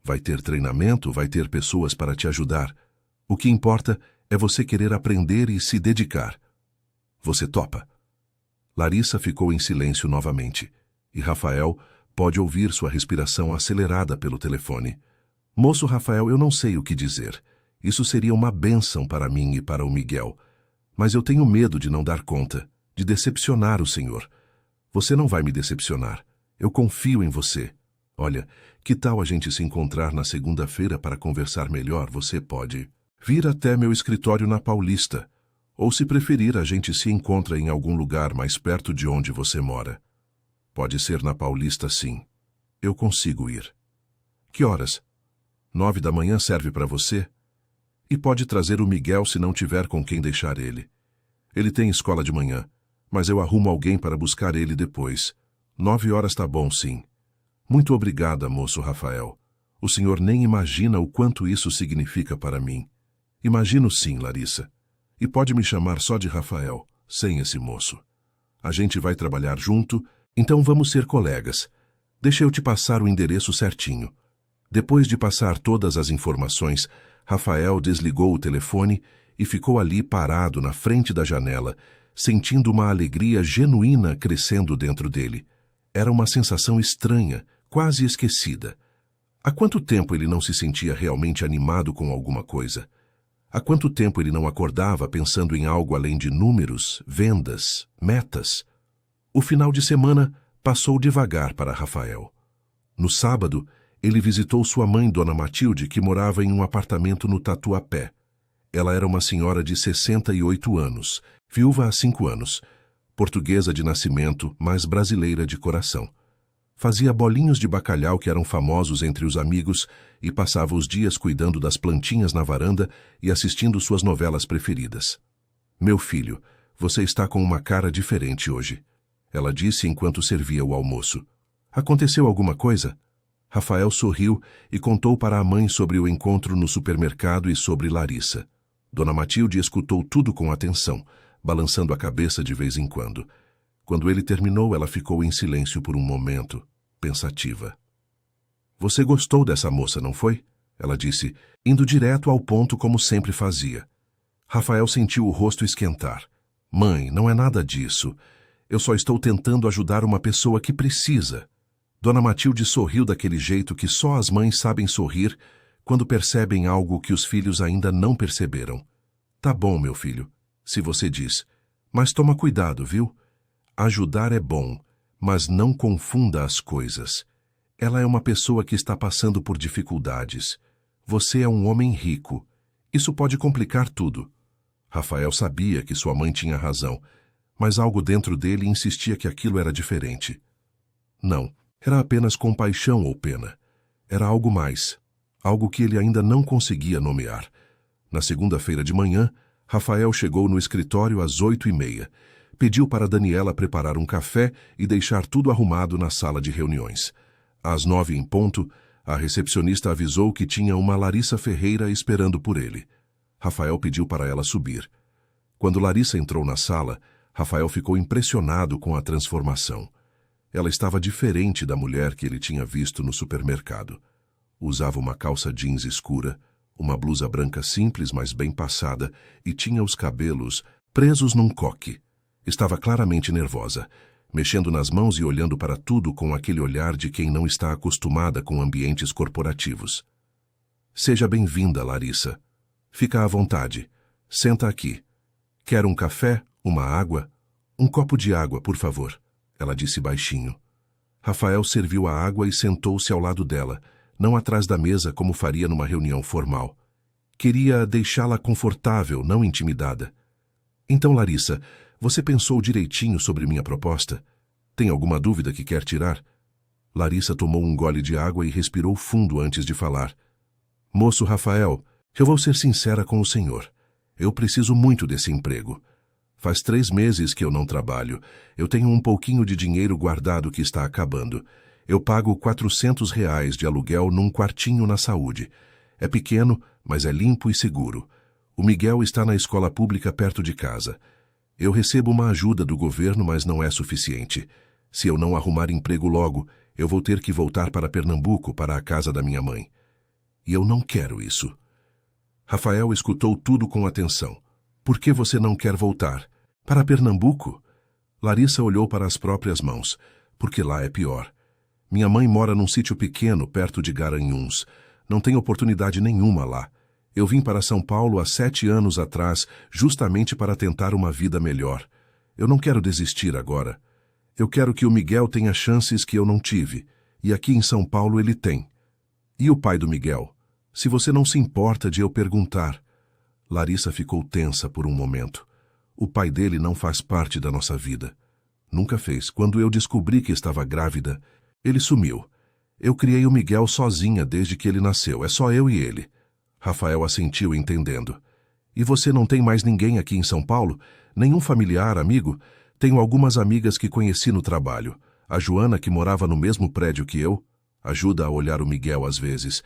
Vai ter treinamento, vai ter pessoas para te ajudar. O que importa é você querer aprender e se dedicar. Você topa? Larissa ficou em silêncio novamente, e Rafael pode ouvir sua respiração acelerada pelo telefone. Moço Rafael, eu não sei o que dizer. Isso seria uma bênção para mim e para o Miguel. Mas eu tenho medo de não dar conta, de decepcionar o senhor. Você não vai me decepcionar. Eu confio em você. Olha, que tal a gente se encontrar na segunda-feira para conversar melhor? Você pode vir até meu escritório na Paulista. Ou, se preferir, a gente se encontra em algum lugar mais perto de onde você mora. Pode ser na Paulista, sim. Eu consigo ir. Que horas? 9 da manhã serve para você? E pode trazer o Miguel se não tiver com quem deixar ele. Ele tem escola de manhã, mas eu arrumo alguém para buscar ele depois. 9 horas tá bom, sim. Muito obrigada, moço Rafael. O senhor nem imagina o quanto isso significa para mim. Imagino sim, Larissa. E pode me chamar só de Rafael, sem esse moço. A gente vai trabalhar junto, então vamos ser colegas. Deixa eu te passar o endereço certinho. Depois de passar todas as informações, Rafael desligou o telefone e ficou ali parado na frente da janela, sentindo uma alegria genuína crescendo dentro dele. Era uma sensação estranha, quase esquecida. Há quanto tempo ele não se sentia realmente animado com alguma coisa? Há quanto tempo ele não acordava pensando em algo além de números, vendas, metas? O final de semana passou devagar para Rafael. No sábado, ele visitou sua mãe, Dona Matilde, que morava em um apartamento no Tatuapé. Ela era uma senhora de 68 anos, viúva há 5 anos, portuguesa de nascimento, mas brasileira de coração. Fazia bolinhos de bacalhau que eram famosos entre os amigos e passava os dias cuidando das plantinhas na varanda e assistindo suas novelas preferidas. "Meu filho, você está com uma cara diferente hoje", ela disse enquanto servia o almoço. "Aconteceu alguma coisa?" Rafael sorriu e contou para a mãe sobre o encontro no supermercado e sobre Larissa. Dona Matilde escutou tudo com atenção, balançando a cabeça de vez em quando. Quando ele terminou, ela ficou em silêncio por um momento, pensativa. "Você gostou dessa moça, não foi?" ela disse, indo direto ao ponto como sempre fazia. Rafael sentiu o rosto esquentar. "Mãe, não é nada disso. Eu só estou tentando ajudar uma pessoa que precisa." Dona Matilde sorriu daquele jeito que só as mães sabem sorrir quando percebem algo que os filhos ainda não perceberam. "Tá bom, meu filho, se você diz. Mas toma cuidado, viu? Ajudar é bom, mas não confunda as coisas. Ela é uma pessoa que está passando por dificuldades. Você é um homem rico. Isso pode complicar tudo." Rafael sabia que sua mãe tinha razão, mas algo dentro dele insistia que aquilo era diferente. Não, era apenas compaixão ou pena. Era algo mais, algo que ele ainda não conseguia nomear. Na segunda-feira de manhã, Rafael chegou no escritório às 8h30. Pediu para Daniela preparar um café e deixar tudo arrumado na sala de reuniões. Às 9 em ponto, a recepcionista avisou que tinha uma Larissa Ferreira esperando por ele. Rafael pediu para ela subir. Quando Larissa entrou na sala, Rafael ficou impressionado com a transformação. Ela estava diferente da mulher que ele tinha visto no supermercado. Usava uma calça jeans escura, uma blusa branca simples, mas bem passada, e tinha os cabelos presos num coque. Estava claramente nervosa, mexendo nas mãos e olhando para tudo com aquele olhar de quem não está acostumada com ambientes corporativos. "Seja bem-vinda, Larissa. Fica à vontade. Senta aqui. Quer um café? Uma água? Um copo de água, por favor", ela disse baixinho. Rafael serviu a água e sentou-se ao lado dela, não atrás da mesa como faria numa reunião formal. Queria deixá-la confortável, não intimidada. "Então, Larissa, você pensou direitinho sobre minha proposta? Tem alguma dúvida que quer tirar?" Larissa tomou um gole de água e respirou fundo antes de falar. "Moço Rafael, eu vou ser sincera com o senhor. Eu preciso muito desse emprego. Faz 3 meses que eu não trabalho. Eu tenho um pouquinho de dinheiro guardado que está acabando. Eu pago R$ 400 de aluguel num quartinho na Saúde. É pequeno, mas é limpo e seguro. O Miguel está na escola pública perto de casa. Eu recebo uma ajuda do governo, mas não é suficiente. Se eu não arrumar emprego logo, eu vou ter que voltar para Pernambuco, para a casa da minha mãe. E eu não quero isso." Rafael escutou tudo com atenção. "Por que você não quer voltar? Para Pernambuco?" Larissa olhou para as próprias mãos. "Porque lá é pior. Minha mãe mora num sítio pequeno, perto de Garanhuns. Não tem oportunidade nenhuma lá. Eu vim para São Paulo há 7 anos atrás, justamente para tentar uma vida melhor. Eu não quero desistir agora. Eu quero que o Miguel tenha chances que eu não tive, e aqui em São Paulo ele tem. E o pai do Miguel? Se você não se importa de eu perguntar. Larissa ficou tensa por um momento. O pai dele não faz parte da nossa vida. Nunca fez. Quando eu descobri que estava grávida, ele sumiu. Eu criei o Miguel sozinha desde que ele nasceu. É só eu e ele. Rafael assentiu, entendendo. E você não tem mais ninguém aqui em São Paulo? Nenhum familiar, amigo? Tenho algumas amigas que conheci no trabalho. A Joana, que morava no mesmo prédio que eu, ajuda a olhar o Miguel às vezes.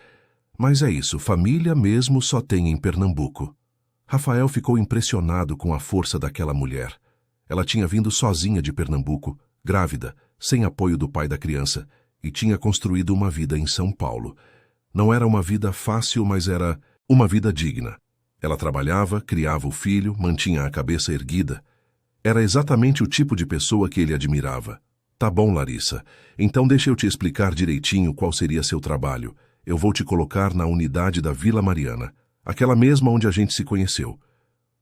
Mas é isso, família mesmo só tem em Pernambuco. Rafael ficou impressionado com a força daquela mulher. Ela tinha vindo sozinha de Pernambuco, grávida, sem apoio do pai da criança, e tinha construído uma vida em São Paulo. Não era uma vida fácil, mas era uma vida digna. Ela trabalhava, criava o filho, mantinha a cabeça erguida. Era exatamente o tipo de pessoa que ele admirava. Tá bom, Larissa. Então deixa eu te explicar direitinho qual seria seu trabalho. Eu vou te colocar na unidade da Vila Mariana, aquela mesma onde a gente se conheceu.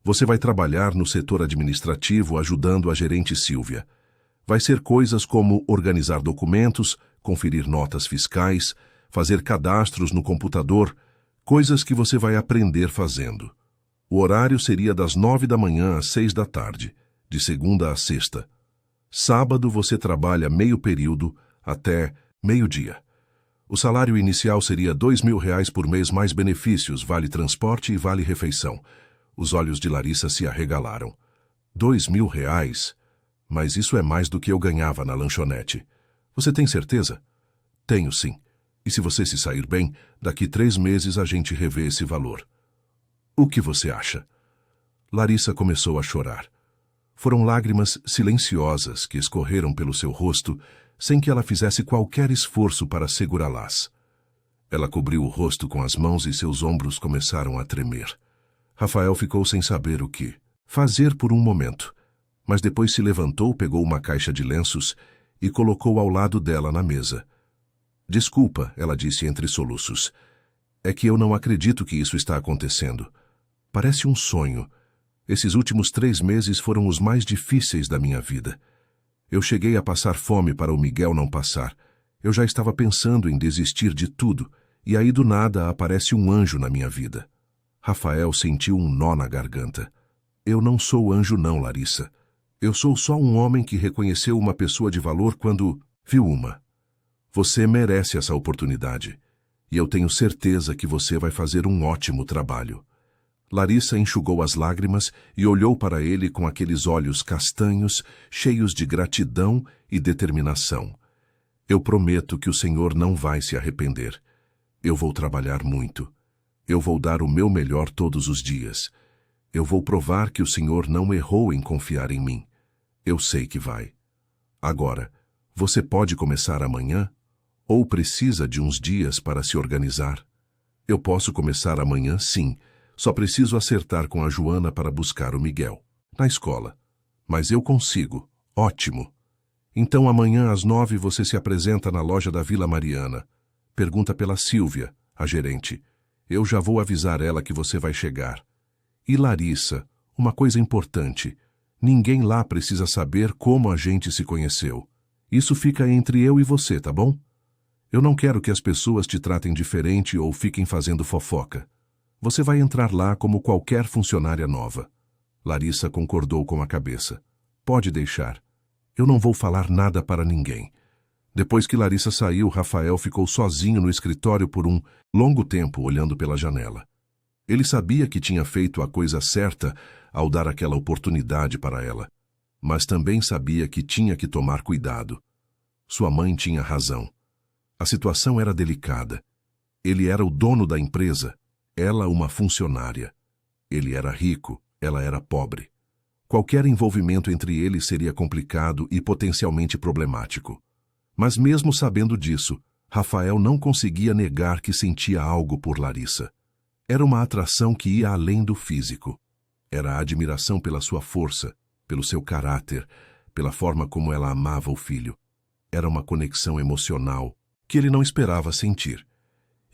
Você vai trabalhar no setor administrativo ajudando a gerente Silvia. Vai ser coisas como organizar documentos, conferir notas fiscais, fazer cadastros no computador, coisas que você vai aprender fazendo. O horário seria das 9 da manhã às 6 da tarde, de segunda a sexta. Sábado você trabalha meio período até meio-dia. O salário inicial seria R$ 2.000 por mês mais benefícios, vale transporte e vale refeição. Os olhos de Larissa se arregalaram. R$ 2.000? Mas isso é mais do que eu ganhava na lanchonete. Você tem certeza? Tenho, sim. E se você se sair bem, daqui 3 meses a gente revê esse valor. O que você acha? Larissa começou a chorar. Foram lágrimas silenciosas que escorreram pelo seu rosto, sem que ela fizesse qualquer esforço para segurá-las. Ela cobriu o rosto com as mãos e seus ombros começaram a tremer. Rafael ficou sem saber o que fazer por um momento, mas depois se levantou, pegou uma caixa de lenços e colocou ao lado dela na mesa. Desculpa, ela disse entre soluços. É que eu não acredito que isso está acontecendo. Parece um sonho. Esses últimos 3 meses foram os mais difíceis da minha vida. Eu cheguei a passar fome para o Miguel não passar. Eu já estava pensando em desistir de tudo, e aí do nada aparece um anjo na minha vida. Rafael sentiu um nó na garganta. Eu não sou anjo não, Larissa. Eu sou só um homem que reconheceu uma pessoa de valor quando viu uma. Você merece essa oportunidade, e eu tenho certeza que você vai fazer um ótimo trabalho. Larissa enxugou as lágrimas e olhou para ele com aqueles olhos castanhos, cheios de gratidão e determinação. Eu prometo que o Senhor não vai se arrepender. Eu vou trabalhar muito. Eu vou dar o meu melhor todos os dias. Eu vou provar que o Senhor não errou em confiar em mim. Eu sei que vai. Agora, você pode começar amanhã? Ou precisa de uns dias para se organizar? Eu posso começar amanhã, sim. Só preciso acertar com a Joana para buscar o Miguel na escola. Mas eu consigo. Ótimo. Então amanhã às 9 você se apresenta na loja da Vila Mariana. Pergunta pela Silvia, a gerente. Eu já vou avisar ela que você vai chegar. E Larissa, uma coisa importante. Ninguém lá precisa saber como a gente se conheceu. Isso fica entre eu e você, tá bom? Eu não quero que as pessoas te tratem diferente ou fiquem fazendo fofoca. Você vai entrar lá como qualquer funcionária nova. Larissa concordou com a cabeça. Pode deixar. Eu não vou falar nada para ninguém. Depois que Larissa saiu, Rafael ficou sozinho no escritório por um longo tempo olhando pela janela. Ele sabia que tinha feito a coisa certa ao dar aquela oportunidade para ela, mas também sabia que tinha que tomar cuidado. Sua mãe tinha razão. A situação era delicada. Ele era o dono da empresa, ela uma funcionária. Ele era rico, ela era pobre. Qualquer envolvimento entre eles seria complicado e potencialmente problemático. Mas mesmo sabendo disso, Rafael não conseguia negar que sentia algo por Larissa. Era uma atração que ia além do físico. Era a admiração pela sua força, pelo seu caráter, pela forma como ela amava o filho. Era uma conexão emocional que ele não esperava sentir.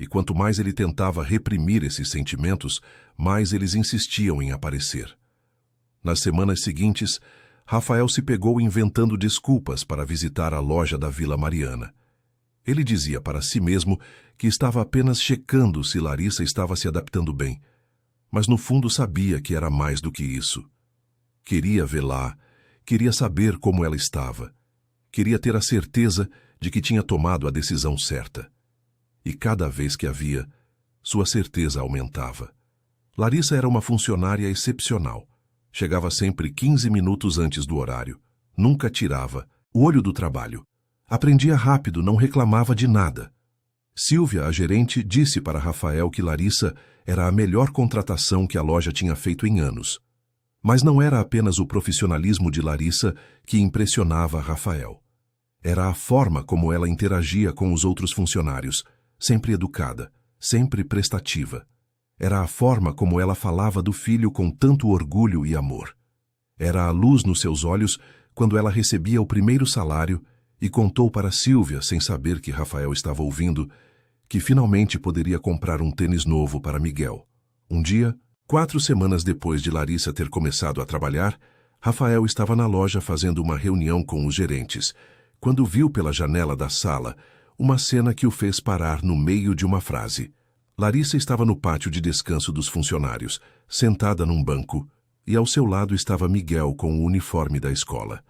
E quanto mais ele tentava reprimir esses sentimentos, mais eles insistiam em aparecer. Nas semanas seguintes, Rafael se pegou inventando desculpas para visitar a loja da Vila Mariana. Ele dizia para si mesmo que estava apenas checando se Larissa estava se adaptando bem, mas no fundo sabia que era mais do que isso. Queria vê-la, queria saber como ela estava, queria ter a certeza de que tinha tomado a decisão certa. E cada vez que a via, sua certeza aumentava. Larissa era uma funcionária excepcional. Chegava sempre 15 minutos antes do horário. Nunca tirava o olho do trabalho. Aprendia rápido, não reclamava de nada. Silvia, a gerente, disse para Rafael que Larissa era a melhor contratação que a loja tinha feito em anos. Mas não era apenas o profissionalismo de Larissa que impressionava Rafael. Era a forma como ela interagia com os outros funcionários, sempre educada, sempre prestativa. Era a forma como ela falava do filho com tanto orgulho e amor. Era a luz nos seus olhos quando ela recebia o primeiro salário e contou para Silvia, sem saber que Rafael estava ouvindo, que finalmente poderia comprar um tênis novo para Miguel. Um dia, 4 semanas depois de Larissa ter começado a trabalhar, Rafael estava na loja fazendo uma reunião com os gerentes, quando viu pela janela da sala uma cena que o fez parar no meio de uma frase. Larissa estava no pátio de descanso dos funcionários, sentada num banco, e ao seu lado estava Miguel com o uniforme da escola.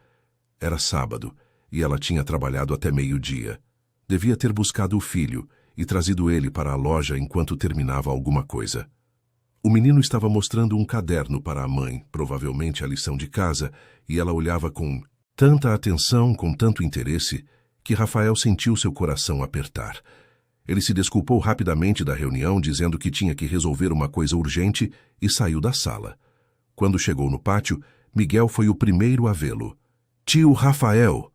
Era sábado, e ela tinha trabalhado até meio-dia. Devia ter buscado o filho e trazido ele para a loja enquanto terminava alguma coisa. O menino estava mostrando um caderno para a mãe, provavelmente a lição de casa, e ela olhava com tanta atenção, com tanto interesse, que Rafael sentiu seu coração apertar. Ele se desculpou rapidamente da reunião, dizendo que tinha que resolver uma coisa urgente e saiu da sala. Quando chegou no pátio, Miguel foi o primeiro a vê-lo. "Tio Rafael!"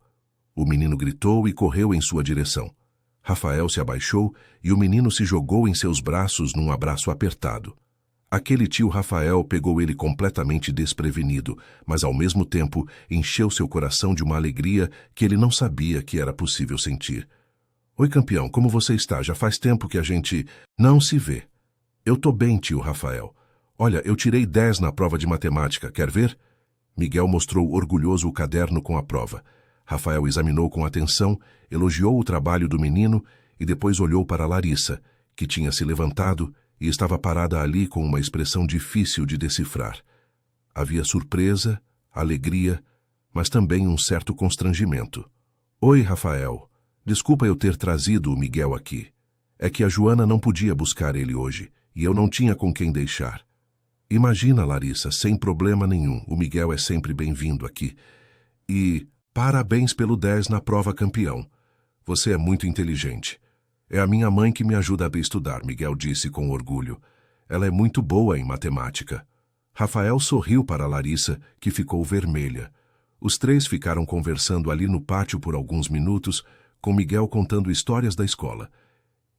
O menino gritou e correu em sua direção. Rafael se abaixou e o menino se jogou em seus braços num abraço apertado. Aquele tio Rafael pegou ele completamente desprevenido, mas ao mesmo tempo encheu seu coração de uma alegria que ele não sabia que era possível sentir. "Oi, campeão, como você está? Já faz tempo que a gente não se vê." "Eu tô bem, tio Rafael. Olha, eu tirei 10 na prova de matemática, quer ver?" Miguel mostrou orgulhoso o caderno com a prova. Rafael examinou com atenção, elogiou o trabalho do menino e depois olhou para Larissa, que tinha se levantado e estava parada ali com uma expressão difícil de decifrar. Havia surpresa, alegria, mas também um certo constrangimento. "Oi, Rafael. Desculpa eu ter trazido o Miguel aqui. É que a Joana não podia buscar ele hoje, e eu não tinha com quem deixar." "Imagina, Larissa, sem problema nenhum. O Miguel é sempre bem-vindo aqui. E parabéns pelo 10 na prova, campeão. Você é muito inteligente." "É a minha mãe que me ajuda a estudar", Miguel disse com orgulho. "Ela é muito boa em matemática." Rafael sorriu para Larissa, que ficou vermelha. Os três ficaram conversando ali no pátio por alguns minutos, com Miguel contando histórias da escola,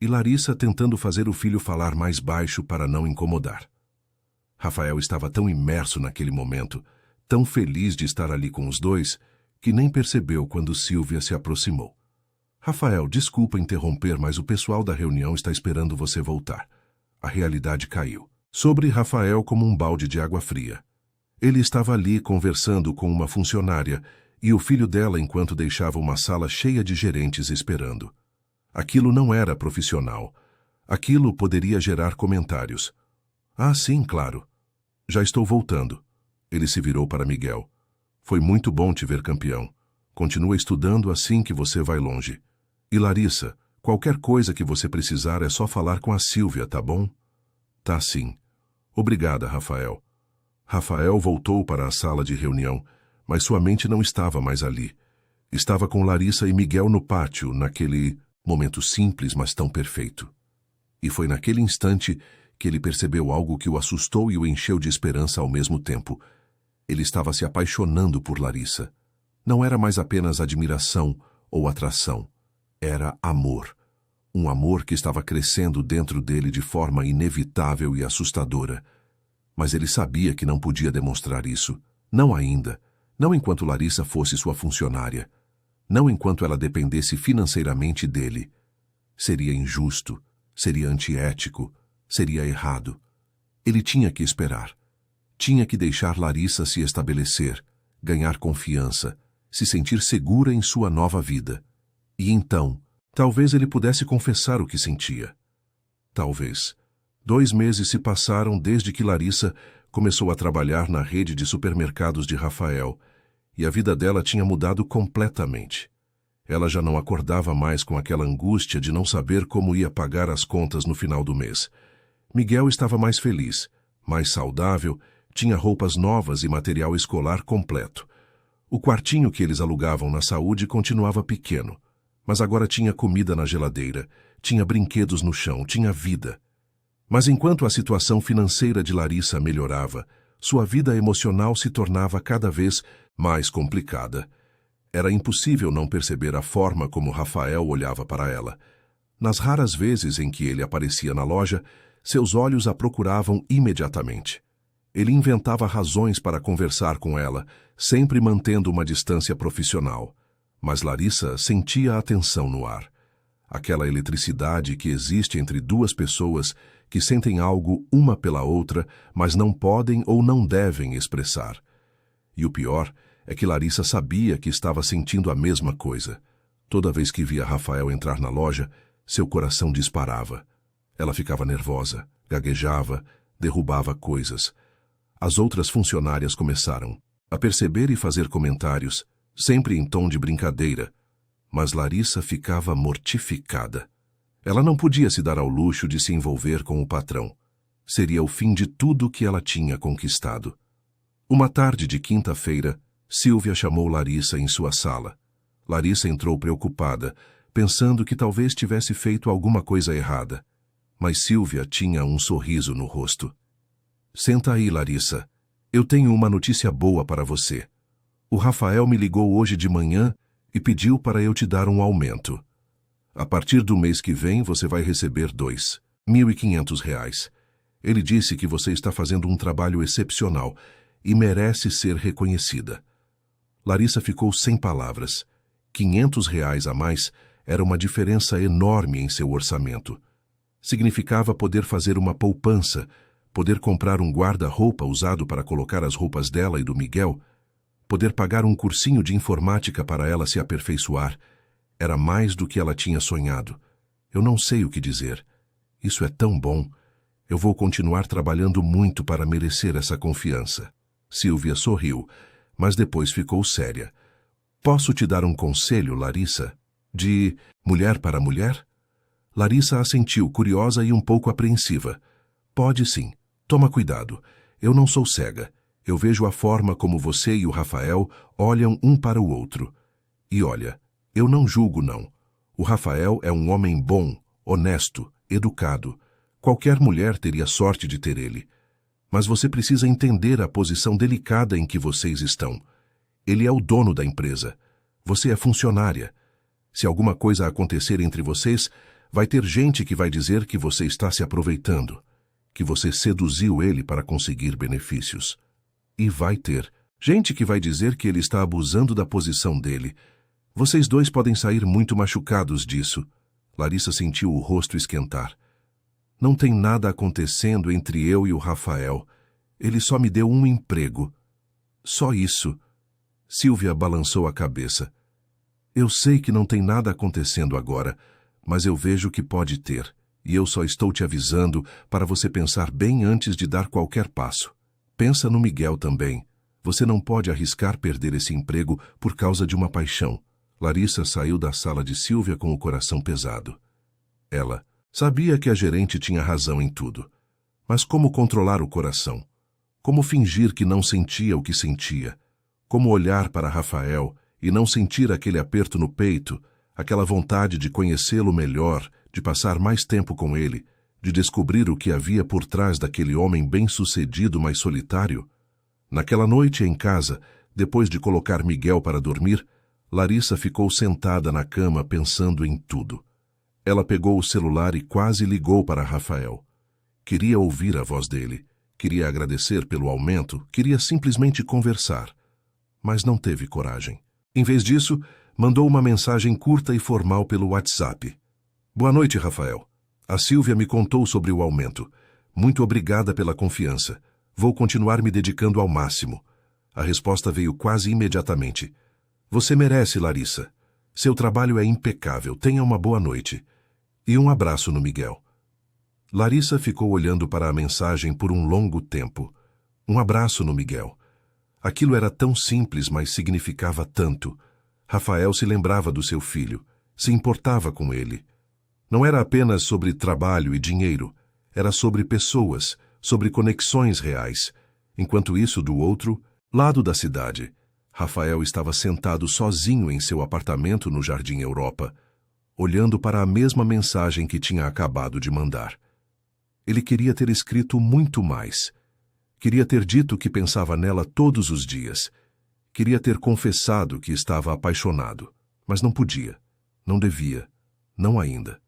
e Larissa tentando fazer o filho falar mais baixo para não incomodar. Rafael estava tão imerso naquele momento, tão feliz de estar ali com os dois, que nem percebeu quando Silvia se aproximou. "Rafael, desculpa interromper, mas o pessoal da reunião está esperando você voltar." A realidade caiu sobre Rafael como um balde de água fria. Ele estava ali conversando com uma funcionária e o filho dela enquanto deixava uma sala cheia de gerentes esperando. Aquilo não era profissional. Aquilo poderia gerar comentários. "Ah, sim, claro. Já estou voltando." Ele se virou para Miguel. "Foi muito bom te ver, campeão. Continua estudando assim que você vai longe. E Larissa, qualquer coisa que você precisar é só falar com a Silvia, tá bom?" "Tá sim." "Obrigada, Rafael." Rafael voltou para a sala de reunião, mas sua mente não estava mais ali. Estava com Larissa e Miguel no pátio, naquele momento simples, mas tão perfeito. E foi naquele instante que ele percebeu algo que o assustou e o encheu de esperança ao mesmo tempo. Ele estava se apaixonando por Larissa. Não era mais apenas admiração ou atração. Era amor. Um amor que estava crescendo dentro dele de forma inevitável e assustadora. Mas ele sabia que não podia demonstrar isso. Não ainda. Não enquanto Larissa fosse sua funcionária. Não enquanto ela dependesse financeiramente dele. Seria injusto. Seria antiético. Seria errado. Ele tinha que esperar. Tinha que deixar Larissa se estabelecer, ganhar confiança, se sentir segura em sua nova vida. E então, talvez ele pudesse confessar o que sentia. Talvez. 2 meses se passaram desde que Larissa começou a trabalhar na rede de supermercados de Rafael, e a vida dela tinha mudado completamente. Ela já não acordava mais com aquela angústia de não saber como ia pagar as contas no final do mês. Miguel estava mais feliz, mais saudável, tinha roupas novas e material escolar completo. O quartinho que eles alugavam na Saúde continuava pequeno, mas agora tinha comida na geladeira, tinha brinquedos no chão, tinha vida. Mas enquanto a situação financeira de Larissa melhorava, sua vida emocional se tornava cada vez mais complicada. Era impossível não perceber a forma como Rafael olhava para ela. Nas raras vezes em que ele aparecia na loja, seus olhos a procuravam imediatamente. Ele inventava razões para conversar com ela, sempre mantendo uma distância profissional. Mas Larissa sentia a tensão no ar. Aquela eletricidade que existe entre duas pessoas que sentem algo uma pela outra, mas não podem ou não devem expressar. E o pior é que Larissa sabia que estava sentindo a mesma coisa. Toda vez que via Rafael entrar na loja, seu coração disparava. Ela ficava nervosa, gaguejava, derrubava coisas. As outras funcionárias começaram a perceber e fazer comentários, sempre em tom de brincadeira, mas Larissa ficava mortificada. Ela não podia se dar ao luxo de se envolver com o patrão. Seria o fim de tudo que ela tinha conquistado. Uma tarde de quinta-feira, Silvia chamou Larissa em sua sala. Larissa entrou preocupada, pensando que talvez tivesse feito alguma coisa errada. Mas Silvia tinha um sorriso no rosto. Senta aí, Larissa. Eu tenho uma notícia boa para você. O Rafael me ligou hoje de manhã e pediu para eu te dar um aumento. A partir do mês que vem, você vai receber R$ 2.500. Ele disse que você está fazendo um trabalho excepcional e merece ser reconhecida. Larissa ficou sem palavras. R$ 500 a mais era uma diferença enorme em seu orçamento. Significava poder fazer uma poupança, poder comprar um guarda-roupa usado para colocar as roupas dela e do Miguel, poder pagar um cursinho de informática para ela se aperfeiçoar. Era mais do que ela tinha sonhado. Eu não sei o que dizer. Isso é tão bom. Eu vou continuar trabalhando muito para merecer essa confiança. Silvia sorriu, mas depois ficou séria. Posso te dar um conselho, Larissa? De mulher para mulher? Larissa assentiu, curiosa e um pouco apreensiva. Pode sim. Toma cuidado. Eu não sou cega. Eu vejo a forma como você e o Rafael olham um para o outro. E olha, eu não julgo, não. O Rafael é um homem bom, honesto, educado. Qualquer mulher teria sorte de ter ele. Mas você precisa entender a posição delicada em que vocês estão. Ele é o dono da empresa. Você é funcionária. Se alguma coisa acontecer entre vocês, vai ter gente que vai dizer que você está se aproveitando, que você seduziu ele para conseguir benefícios. E vai ter gente que vai dizer que ele está abusando da posição dele. Vocês dois podem sair muito machucados disso. Larissa sentiu o rosto esquentar. Não tem nada acontecendo entre eu e o Rafael. Ele só me deu um emprego. Só isso. Silvia balançou a cabeça. Eu sei que não tem nada acontecendo agora, mas eu vejo que pode ter, e eu só estou te avisando para você pensar bem antes de dar qualquer passo. Pensa no Miguel também. Você não pode arriscar perder esse emprego por causa de uma paixão. Larissa saiu da sala de Silvia com o coração pesado. Ela sabia que a gerente tinha razão em tudo. Mas como controlar o coração? Como fingir que não sentia o que sentia? Como olhar para Rafael e não sentir aquele aperto no peito, aquela vontade de conhecê-lo melhor, de passar mais tempo com ele, de descobrir o que havia por trás daquele homem bem-sucedido, mas solitário? Naquela noite em casa, depois de colocar Miguel para dormir, Larissa ficou sentada na cama pensando em tudo. Ela pegou o celular e quase ligou para Rafael. Queria ouvir a voz dele, queria agradecer pelo aumento, queria simplesmente conversar. Mas não teve coragem. Em vez disso, mandou uma mensagem curta e formal pelo WhatsApp. Boa noite, Rafael. A Silvia me contou sobre o aumento. Muito obrigada pela confiança. Vou continuar me dedicando ao máximo. A resposta veio quase imediatamente. Você merece, Larissa. Seu trabalho é impecável. Tenha uma boa noite. E um abraço no Miguel. Larissa ficou olhando para a mensagem por um longo tempo. Um abraço no Miguel. Aquilo era tão simples, mas significava tanto. Rafael se lembrava do seu filho, se importava com ele. Não era apenas sobre trabalho e dinheiro, era sobre pessoas, sobre conexões reais. Enquanto isso, do outro lado da cidade, Rafael estava sentado sozinho em seu apartamento no Jardim Europa, olhando para a mesma mensagem que tinha acabado de mandar. Ele queria ter escrito muito mais. Queria ter dito que pensava nela todos os dias. Queria ter confessado que estava apaixonado, mas não podia, não devia, não ainda.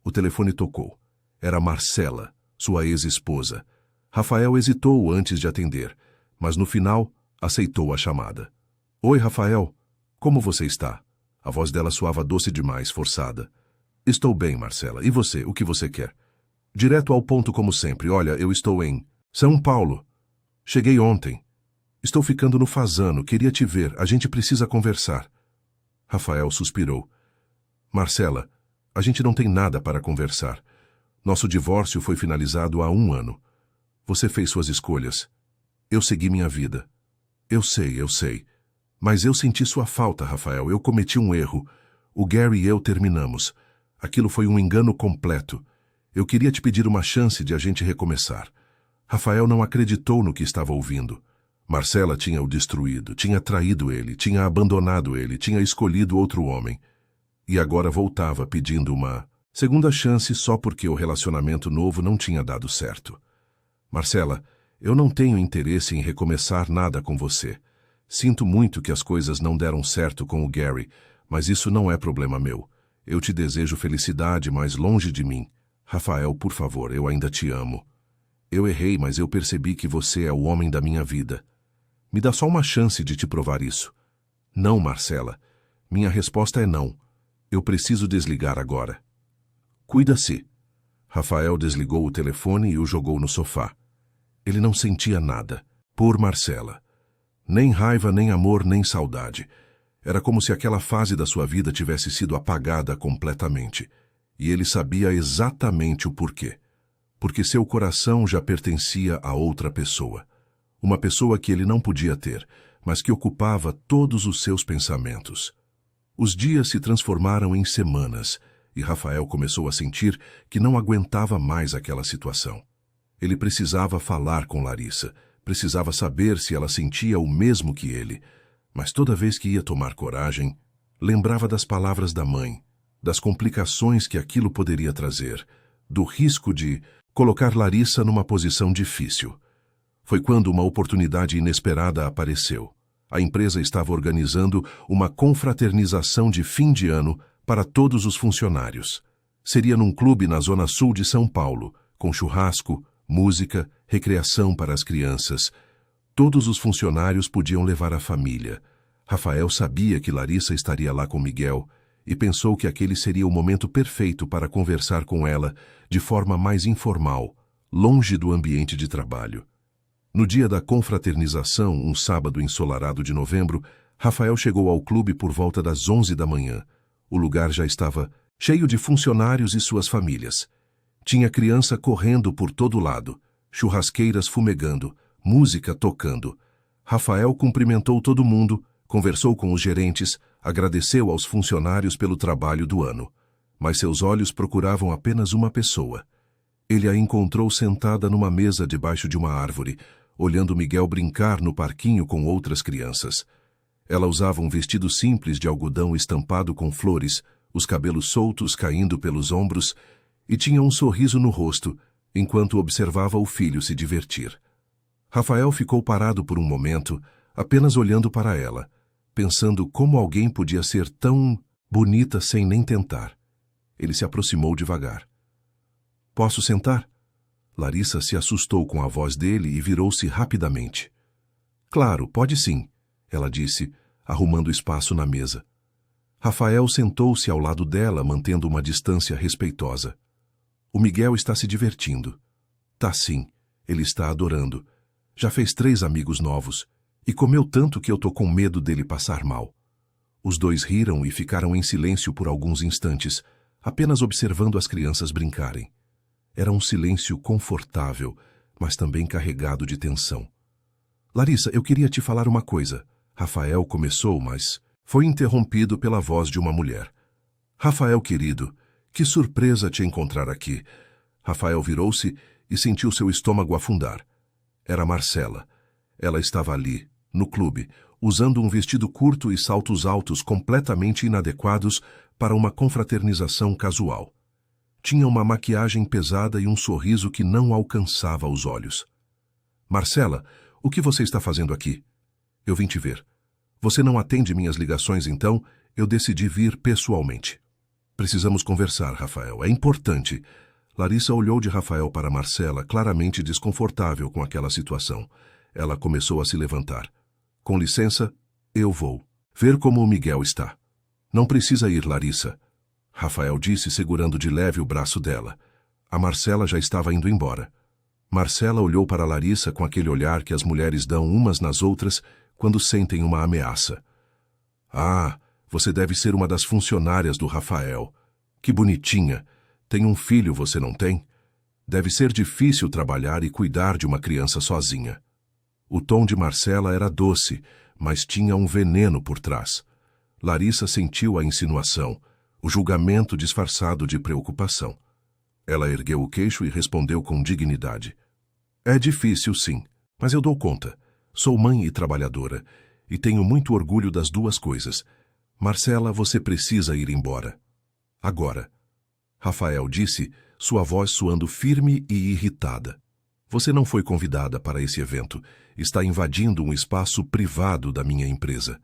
O telefone tocou. Era Marcela, sua ex-esposa. Rafael hesitou antes de atender, mas no final aceitou a chamada. Oi, Rafael. Como você está? A voz dela soava doce demais, forçada. Estou bem, Marcela. E você? O que você quer? Direto ao ponto como sempre. Olha, eu estou em São Paulo. Cheguei ontem. Estou ficando no Fasano. Queria te ver. A gente precisa conversar. Rafael suspirou. Marcela, a gente não tem nada para conversar. Nosso divórcio foi finalizado há 1 ano. Você fez suas escolhas. Eu segui minha vida. Eu sei. Mas eu senti sua falta, Rafael. Eu cometi um erro. O Gary e eu terminamos. Aquilo foi um engano completo. Eu queria te pedir uma chance de a gente recomeçar. Rafael não acreditou no que estava ouvindo. Marcela tinha o destruído, tinha traído ele, tinha abandonado ele, tinha escolhido outro homem. E agora voltava pedindo uma segunda chance só porque o relacionamento novo não tinha dado certo. Marcela, eu não tenho interesse em recomeçar nada com você. Sinto muito que as coisas não deram certo com o Gary, mas isso não é problema meu. Eu te desejo felicidade, mas longe de mim. Rafael, por favor, eu ainda te amo. Eu errei, mas eu percebi que você é o homem da minha vida. Me dá só uma chance de te provar isso. Não, Marcela. Minha resposta é não. Eu preciso desligar agora. Cuida-se. Rafael desligou o telefone e o jogou no sofá. Ele não sentia nada, por Marcela. Nem raiva, nem amor, nem saudade. Era como se aquela fase da sua vida tivesse sido apagada completamente. E ele sabia exatamente o porquê. Porque seu coração já pertencia a outra pessoa. Uma pessoa que ele não podia ter, mas que ocupava todos os seus pensamentos. Os dias se transformaram em semanas, e Rafael começou a sentir que não aguentava mais aquela situação. Ele precisava falar com Larissa, precisava saber se ela sentia o mesmo que ele, mas toda vez que ia tomar coragem, lembrava das palavras da mãe, das complicações que aquilo poderia trazer, do risco de colocar Larissa numa posição difícil. Foi quando uma oportunidade inesperada apareceu. A empresa estava organizando uma confraternização de fim de ano para todos os funcionários. Seria num clube na zona sul de São Paulo, com churrasco, música, recreação para as crianças. Todos os funcionários podiam levar a família. Rafael sabia que Larissa estaria lá com Miguel e pensou que aquele seria o momento perfeito para conversar com ela de forma mais informal, longe do ambiente de trabalho. No dia da confraternização, um sábado ensolarado de novembro, Rafael chegou ao clube por volta das 11 da manhã. O lugar já estava cheio de funcionários e suas famílias. Tinha criança correndo por todo lado, churrasqueiras fumegando, música tocando. Rafael cumprimentou todo mundo, conversou com os gerentes, agradeceu aos funcionários pelo trabalho do ano. Mas seus olhos procuravam apenas uma pessoa. Ele a encontrou sentada numa mesa debaixo de uma árvore, olhando Miguel brincar no parquinho com outras crianças. Ela usava um vestido simples de algodão estampado com flores, os cabelos soltos caindo pelos ombros, e tinha um sorriso no rosto, enquanto observava o filho se divertir. Rafael ficou parado por um momento, apenas olhando para ela, pensando como alguém podia ser tão bonita sem nem tentar. Ele se aproximou devagar. Posso sentar? Larissa se assustou com a voz dele e virou-se rapidamente. Claro, pode sim, ela disse, arrumando espaço na mesa. Rafael sentou-se ao lado dela, mantendo uma distância respeitosa. O Miguel está se divertindo. Tá sim, ele está adorando. Já fez 3 amigos novos. E comeu tanto que eu tô com medo dele passar mal. Os dois riram e ficaram em silêncio por alguns instantes, apenas observando as crianças brincarem. Era um silêncio confortável, mas também carregado de tensão. Larissa, eu queria te falar uma coisa. Rafael começou, mas foi interrompido pela voz de uma mulher. Rafael, querido, que surpresa te encontrar aqui. Rafael virou-se e sentiu seu estômago afundar. Era Marcela. Ela estava ali, no clube, usando um vestido curto e saltos altos completamente inadequados para uma confraternização casual. Tinha uma maquiagem pesada e um sorriso que não alcançava os olhos. Marcela, o que você está fazendo aqui? Eu vim te ver. Você não atende minhas ligações, então eu decidi vir pessoalmente. Precisamos conversar, Rafael. É importante. Larissa olhou de Rafael para Marcela, claramente desconfortável com aquela situação. Ela começou a se levantar. Com licença, eu vou. Ver como o Miguel está. Não precisa ir, Larissa. Rafael disse, segurando de leve o braço dela. A Marcela já estava indo embora. Marcela olhou para Larissa com aquele olhar que as mulheres dão umas nas outras quando sentem uma ameaça. Ah, você deve ser uma das funcionárias do Rafael. Que bonitinha. Tem um filho, você não tem? Deve ser difícil trabalhar e cuidar de uma criança sozinha. O tom de Marcela era doce, mas tinha um veneno por trás. Larissa sentiu a insinuação, o julgamento disfarçado de preocupação. Ela ergueu o queixo e respondeu com dignidade. É difícil, sim, mas eu dou conta. Sou mãe e trabalhadora, e tenho muito orgulho das duas coisas. Marcela, você precisa ir embora. Agora. Rafael disse, sua voz soando firme e irritada. Você não foi convidada para esse evento. Está invadindo um espaço privado da minha empresa.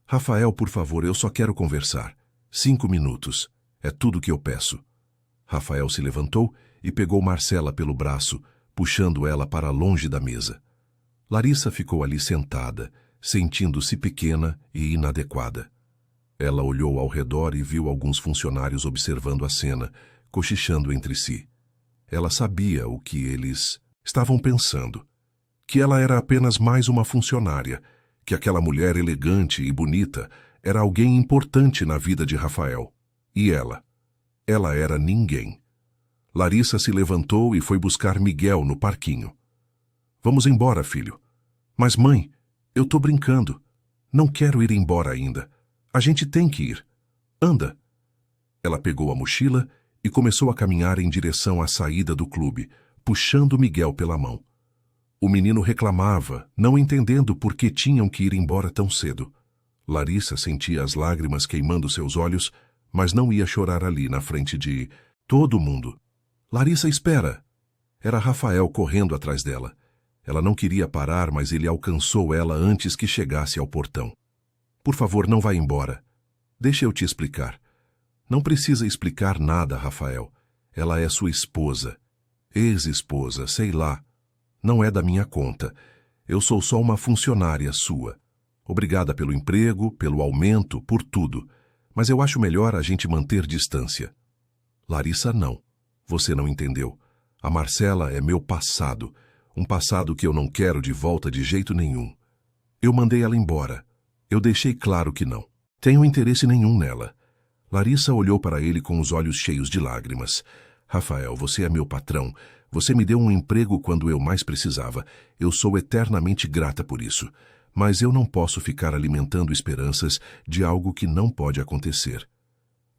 Rafael, por favor, eu só quero conversar. 5 minutos. É tudo que eu peço. Rafael se levantou e pegou Marcela pelo braço, puxando ela para longe da mesa. Larissa ficou ali sentada, sentindo-se pequena e inadequada. Ela olhou ao redor e viu alguns funcionários observando a cena, cochichando entre si. Ela sabia o que eles estavam pensando. Que ela era apenas mais uma funcionária, que aquela mulher elegante e bonita era alguém importante na vida de Rafael. E ela? Ela era ninguém. Larissa se levantou e foi buscar Miguel no parquinho. Vamos embora, filho. Mas, mãe, eu tô brincando. Não quero ir embora ainda. A gente tem que ir. Anda. Ela pegou a mochila e começou a caminhar em direção à saída do clube, puxando Miguel pela mão. O menino reclamava, não entendendo por que tinham que ir embora tão cedo. Larissa sentia as lágrimas queimando seus olhos, mas não ia chorar ali na frente de todo mundo. Larissa, espera! Era Rafael correndo atrás dela. Ela não queria parar, mas ele alcançou ela antes que chegasse ao portão. Por favor, não vá embora. Deixa eu te explicar. Não precisa explicar nada, Rafael. Ela é sua esposa. Ex-esposa, sei lá. Não é da minha conta. Eu sou só uma funcionária sua. Obrigada pelo emprego, pelo aumento, por tudo. Mas eu acho melhor a gente manter distância. Larissa, não. Você não entendeu. A Marcela é meu passado. Um passado que eu não quero de volta de jeito nenhum. Eu mandei ela embora. Eu deixei claro que não. Tenho interesse nenhum nela. Larissa olhou para ele com os olhos cheios de lágrimas. Rafael, você é meu patrão. Você me deu um emprego quando eu mais precisava. Eu sou eternamente grata por isso. Mas eu não posso ficar alimentando esperanças de algo que não pode acontecer.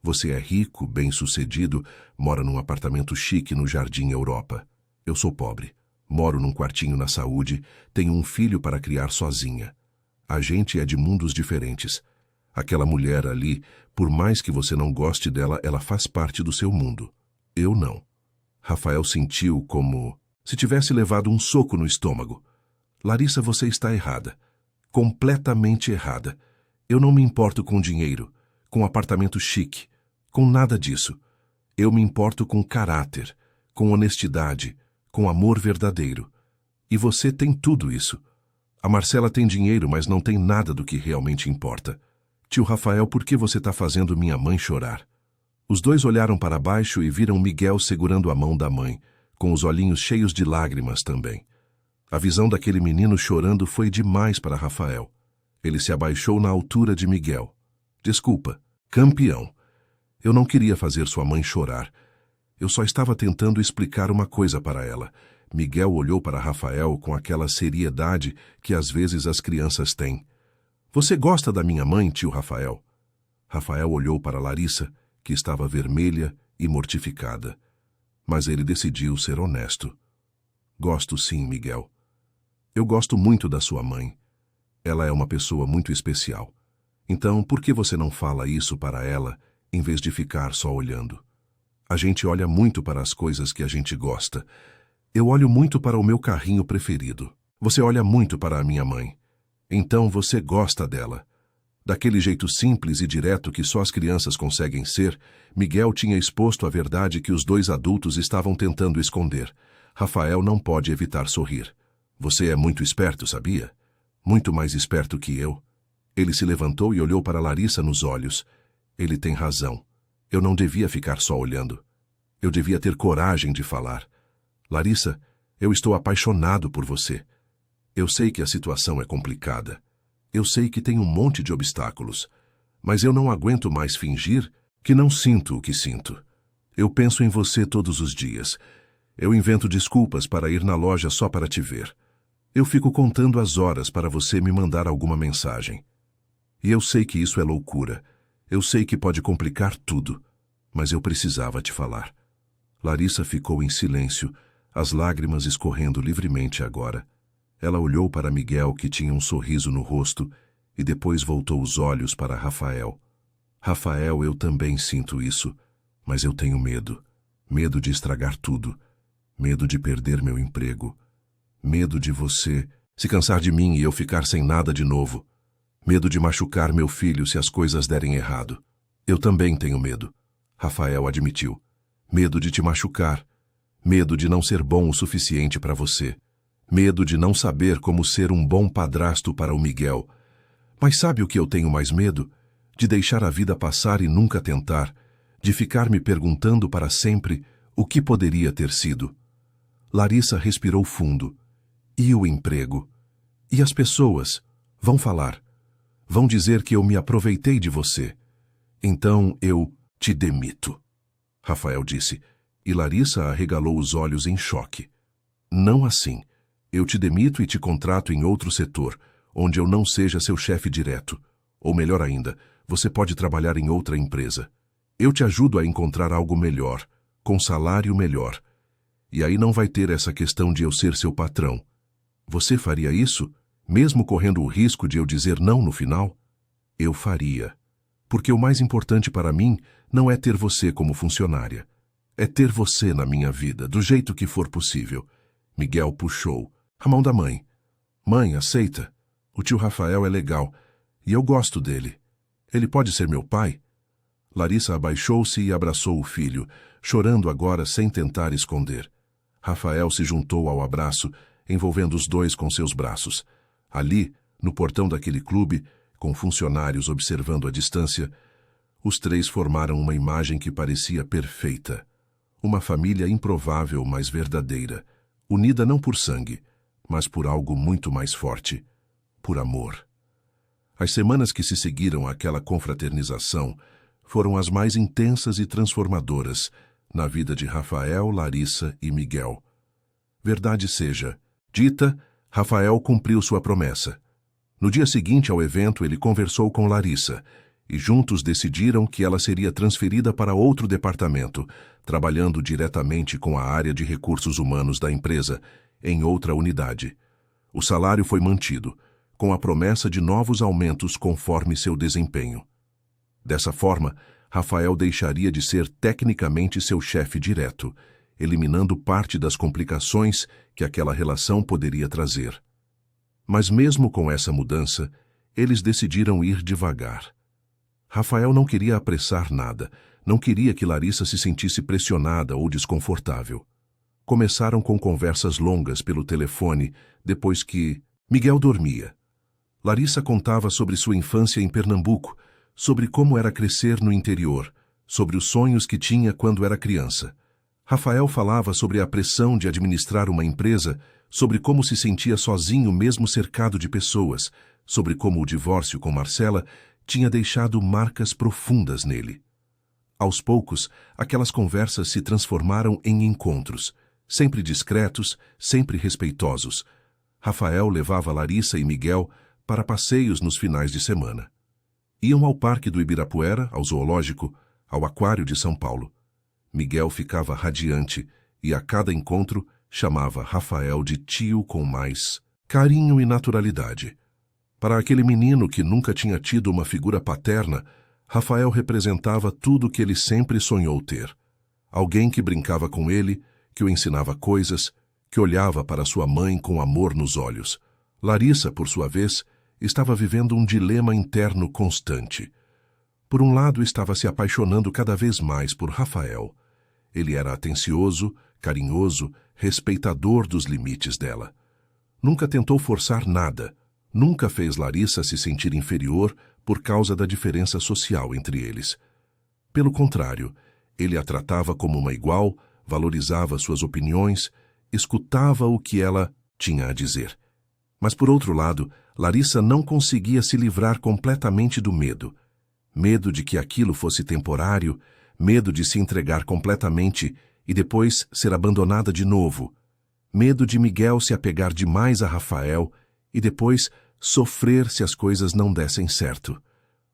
Você é rico, bem-sucedido, mora num apartamento chique no Jardim Europa. Eu sou pobre. Moro num quartinho na saúde, tenho um filho para criar sozinha. A gente é de mundos diferentes. Aquela mulher ali, por mais que você não goste dela, ela faz parte do seu mundo. Eu não. Rafael sentiu como se tivesse levado um soco no estômago. Larissa, você está errada. Completamente errada. Eu não me importo com dinheiro, com apartamento chique, com nada disso. Eu me importo com caráter, com honestidade, com amor verdadeiro. E você tem tudo isso. A Marcela tem dinheiro, mas não tem nada do que realmente importa. Tio Rafael, por que você está fazendo minha mãe chorar? Os dois olharam para baixo e viram Miguel segurando a mão da mãe, com os olhinhos cheios de lágrimas também. A visão daquele menino chorando foi demais para Rafael. Ele se abaixou na altura de Miguel. Desculpa, campeão. Eu não queria fazer sua mãe chorar. Eu só estava tentando explicar uma coisa para ela. Miguel olhou para Rafael com aquela seriedade que às vezes as crianças têm. Você gosta da minha mãe, tio Rafael? Rafael olhou para Larissa, que estava vermelha e mortificada. Mas ele decidiu ser honesto. Gosto sim, Miguel. Eu gosto muito da sua mãe. Ela é uma pessoa muito especial. Então, por que você não fala isso para ela, em vez de ficar só olhando? A gente olha muito para as coisas que a gente gosta. Eu olho muito para o meu carrinho preferido. Você olha muito para a minha mãe. Então você gosta dela. Daquele jeito simples e direto que só as crianças conseguem ser, Miguel tinha exposto a verdade que os dois adultos estavam tentando esconder. Rafael não pode evitar sorrir. Você é muito esperto, sabia? Muito mais esperto que eu. Ele se levantou e olhou para Larissa nos olhos. Ele tem razão. Eu não devia ficar só olhando. Eu devia ter coragem de falar. Larissa, eu estou apaixonado por você. Eu sei que a situação é complicada. Eu sei que tem um monte de obstáculos. Mas eu não aguento mais fingir que não sinto o que sinto. Eu penso em você todos os dias. Eu invento desculpas para ir na loja só para te ver. Eu fico contando as horas para você me mandar alguma mensagem. E eu sei que isso é loucura. Eu sei que pode complicar tudo. Mas eu precisava te falar. Larissa ficou em silêncio, as lágrimas escorrendo livremente agora. Ela olhou para Miguel, que tinha um sorriso no rosto, e depois voltou os olhos para Rafael. Rafael, eu também sinto isso, mas eu tenho medo. Medo de estragar tudo. Medo de perder meu emprego. Medo de você se cansar de mim e eu ficar sem nada de novo. Medo de machucar meu filho se as coisas derem errado. Eu também tenho medo, Rafael admitiu. Medo de te machucar. Medo de não ser bom o suficiente para você. Medo de não saber como ser um bom padrasto para o Miguel. Mas sabe o que eu tenho mais medo? De deixar a vida passar e nunca tentar. De ficar me perguntando para sempre o que poderia ter sido. Larissa respirou fundo. E o emprego? E as pessoas? Vão falar. Vão dizer que eu me aproveitei de você. Então eu te demito. Rafael disse, e Larissa arregalou os olhos em choque. Não assim. Eu te demito e te contrato em outro setor, onde eu não seja seu chefe direto. Ou melhor ainda, você pode trabalhar em outra empresa. Eu te ajudo a encontrar algo melhor, com salário melhor. E aí não vai ter essa questão de eu ser seu patrão. Você faria isso, mesmo correndo o risco de eu dizer não no final? Eu faria. Porque o mais importante para mim não é ter você como funcionária. É ter você na minha vida, do jeito que for possível. Miguel puxou a mão da mãe. Mãe, aceita. O tio Rafael é legal. E eu gosto dele. Ele pode ser meu pai? Larissa abaixou-se e abraçou o filho, chorando agora sem tentar esconder. Rafael se juntou ao abraço, envolvendo os dois com seus braços. Ali, no portão daquele clube, com funcionários observando à distância, os três formaram uma imagem que parecia perfeita. Uma família improvável, mas verdadeira, unida não por sangue, mas por algo muito mais forte, por amor. As semanas que se seguiram àquela confraternização foram as mais intensas e transformadoras na vida de Rafael, Larissa e Miguel. Verdade seja dita, Rafael cumpriu sua promessa. No dia seguinte ao evento, ele conversou com Larissa, e juntos decidiram que ela seria transferida para outro departamento, trabalhando diretamente com a área de recursos humanos da empresa, em outra unidade. O salário foi mantido, com a promessa de novos aumentos conforme seu desempenho. Dessa forma, Rafael deixaria de ser tecnicamente seu chefe direto, eliminando parte das complicações que aquela relação poderia trazer. Mas mesmo com essa mudança, eles decidiram ir devagar. Rafael não queria apressar nada, não queria que Larissa se sentisse pressionada ou desconfortável. Começaram com conversas longas pelo telefone, depois que Miguel dormia. Larissa contava sobre sua infância em Pernambuco, sobre como era crescer no interior, sobre os sonhos que tinha quando era criança. Rafael falava sobre a pressão de administrar uma empresa, sobre como se sentia sozinho mesmo cercado de pessoas, sobre como o divórcio com Marcela tinha deixado marcas profundas nele. Aos poucos, aquelas conversas se transformaram em encontros, sempre discretos, sempre respeitosos. Rafael levava Larissa e Miguel para passeios nos finais de semana. Iam ao Parque do Ibirapuera, ao Zoológico, ao Aquário de São Paulo. Miguel ficava radiante e a cada encontro chamava Rafael de tio com mais carinho e naturalidade. Para aquele menino que nunca tinha tido uma figura paterna, Rafael representava tudo o que ele sempre sonhou ter. Alguém que brincava com ele, que o ensinava coisas, que olhava para sua mãe com amor nos olhos. Larissa, por sua vez, estava vivendo um dilema interno constante. Por um lado, estava se apaixonando cada vez mais por Rafael. Ele era atencioso, carinhoso, respeitador dos limites dela. Nunca tentou forçar nada. Nunca fez Larissa se sentir inferior por causa da diferença social entre eles. Pelo contrário, ele a tratava como uma igual, valorizava suas opiniões, escutava o que ela tinha a dizer. Mas, por outro lado, Larissa não conseguia se livrar completamente do medo. Medo de que aquilo fosse temporário, medo de se entregar completamente e depois ser abandonada de novo. Medo de Miguel se apegar demais a Rafael e depois sofrer se as coisas não dessem certo.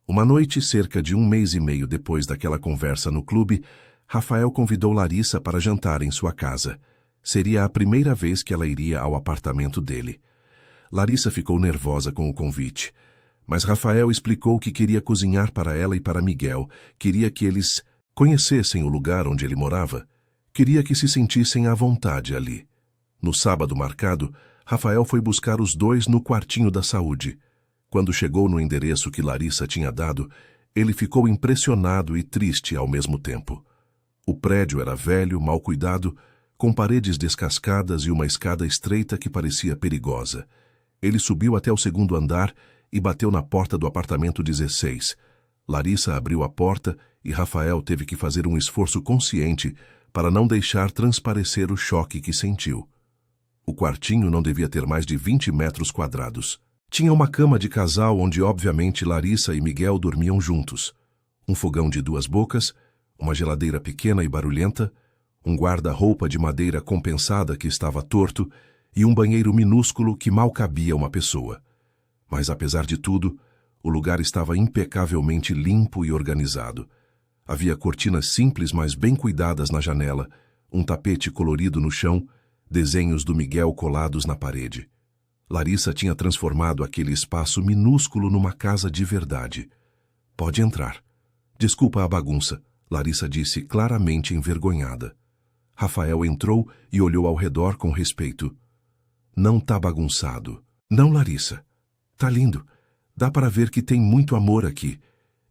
Uma noite, cerca de 1 mês e meio depois daquela conversa no clube, Rafael convidou Larissa para jantar em sua casa. Seria a primeira vez que ela iria ao apartamento dele. Larissa ficou nervosa com o convite, mas Rafael explicou que queria cozinhar para ela e para Miguel, queria que eles conhecessem o lugar onde ele morava, queria que se sentissem à vontade ali. No sábado marcado, Rafael foi buscar os dois no quartinho da saúde. Quando chegou no endereço que Larissa tinha dado, ele ficou impressionado e triste ao mesmo tempo. O prédio era velho, mal cuidado, com paredes descascadas e uma escada estreita que parecia perigosa. Ele subiu até o 2º andar e bateu na porta do apartamento 16. Larissa abriu a porta e Rafael teve que fazer um esforço consciente para não deixar transparecer o choque que sentiu. O quartinho não devia ter mais de 20 metros quadrados. Tinha uma cama de casal onde, obviamente, Larissa e Miguel dormiam juntos. Um fogão de 2 bocas, uma geladeira pequena e barulhenta, um guarda-roupa de madeira compensada que estava torto e um banheiro minúsculo que mal cabia uma pessoa. Mas, apesar de tudo, o lugar estava impecavelmente limpo e organizado. Havia cortinas simples, mas bem cuidadas na janela, um tapete colorido no chão, desenhos do Miguel colados na parede. Larissa tinha transformado aquele espaço minúsculo numa casa de verdade. "Pode entrar." "Desculpa a bagunça", Larissa disse claramente envergonhada. Rafael entrou e olhou ao redor com respeito. "Não tá bagunçado." "Não, Larissa. Tá lindo. Dá para ver que tem muito amor aqui."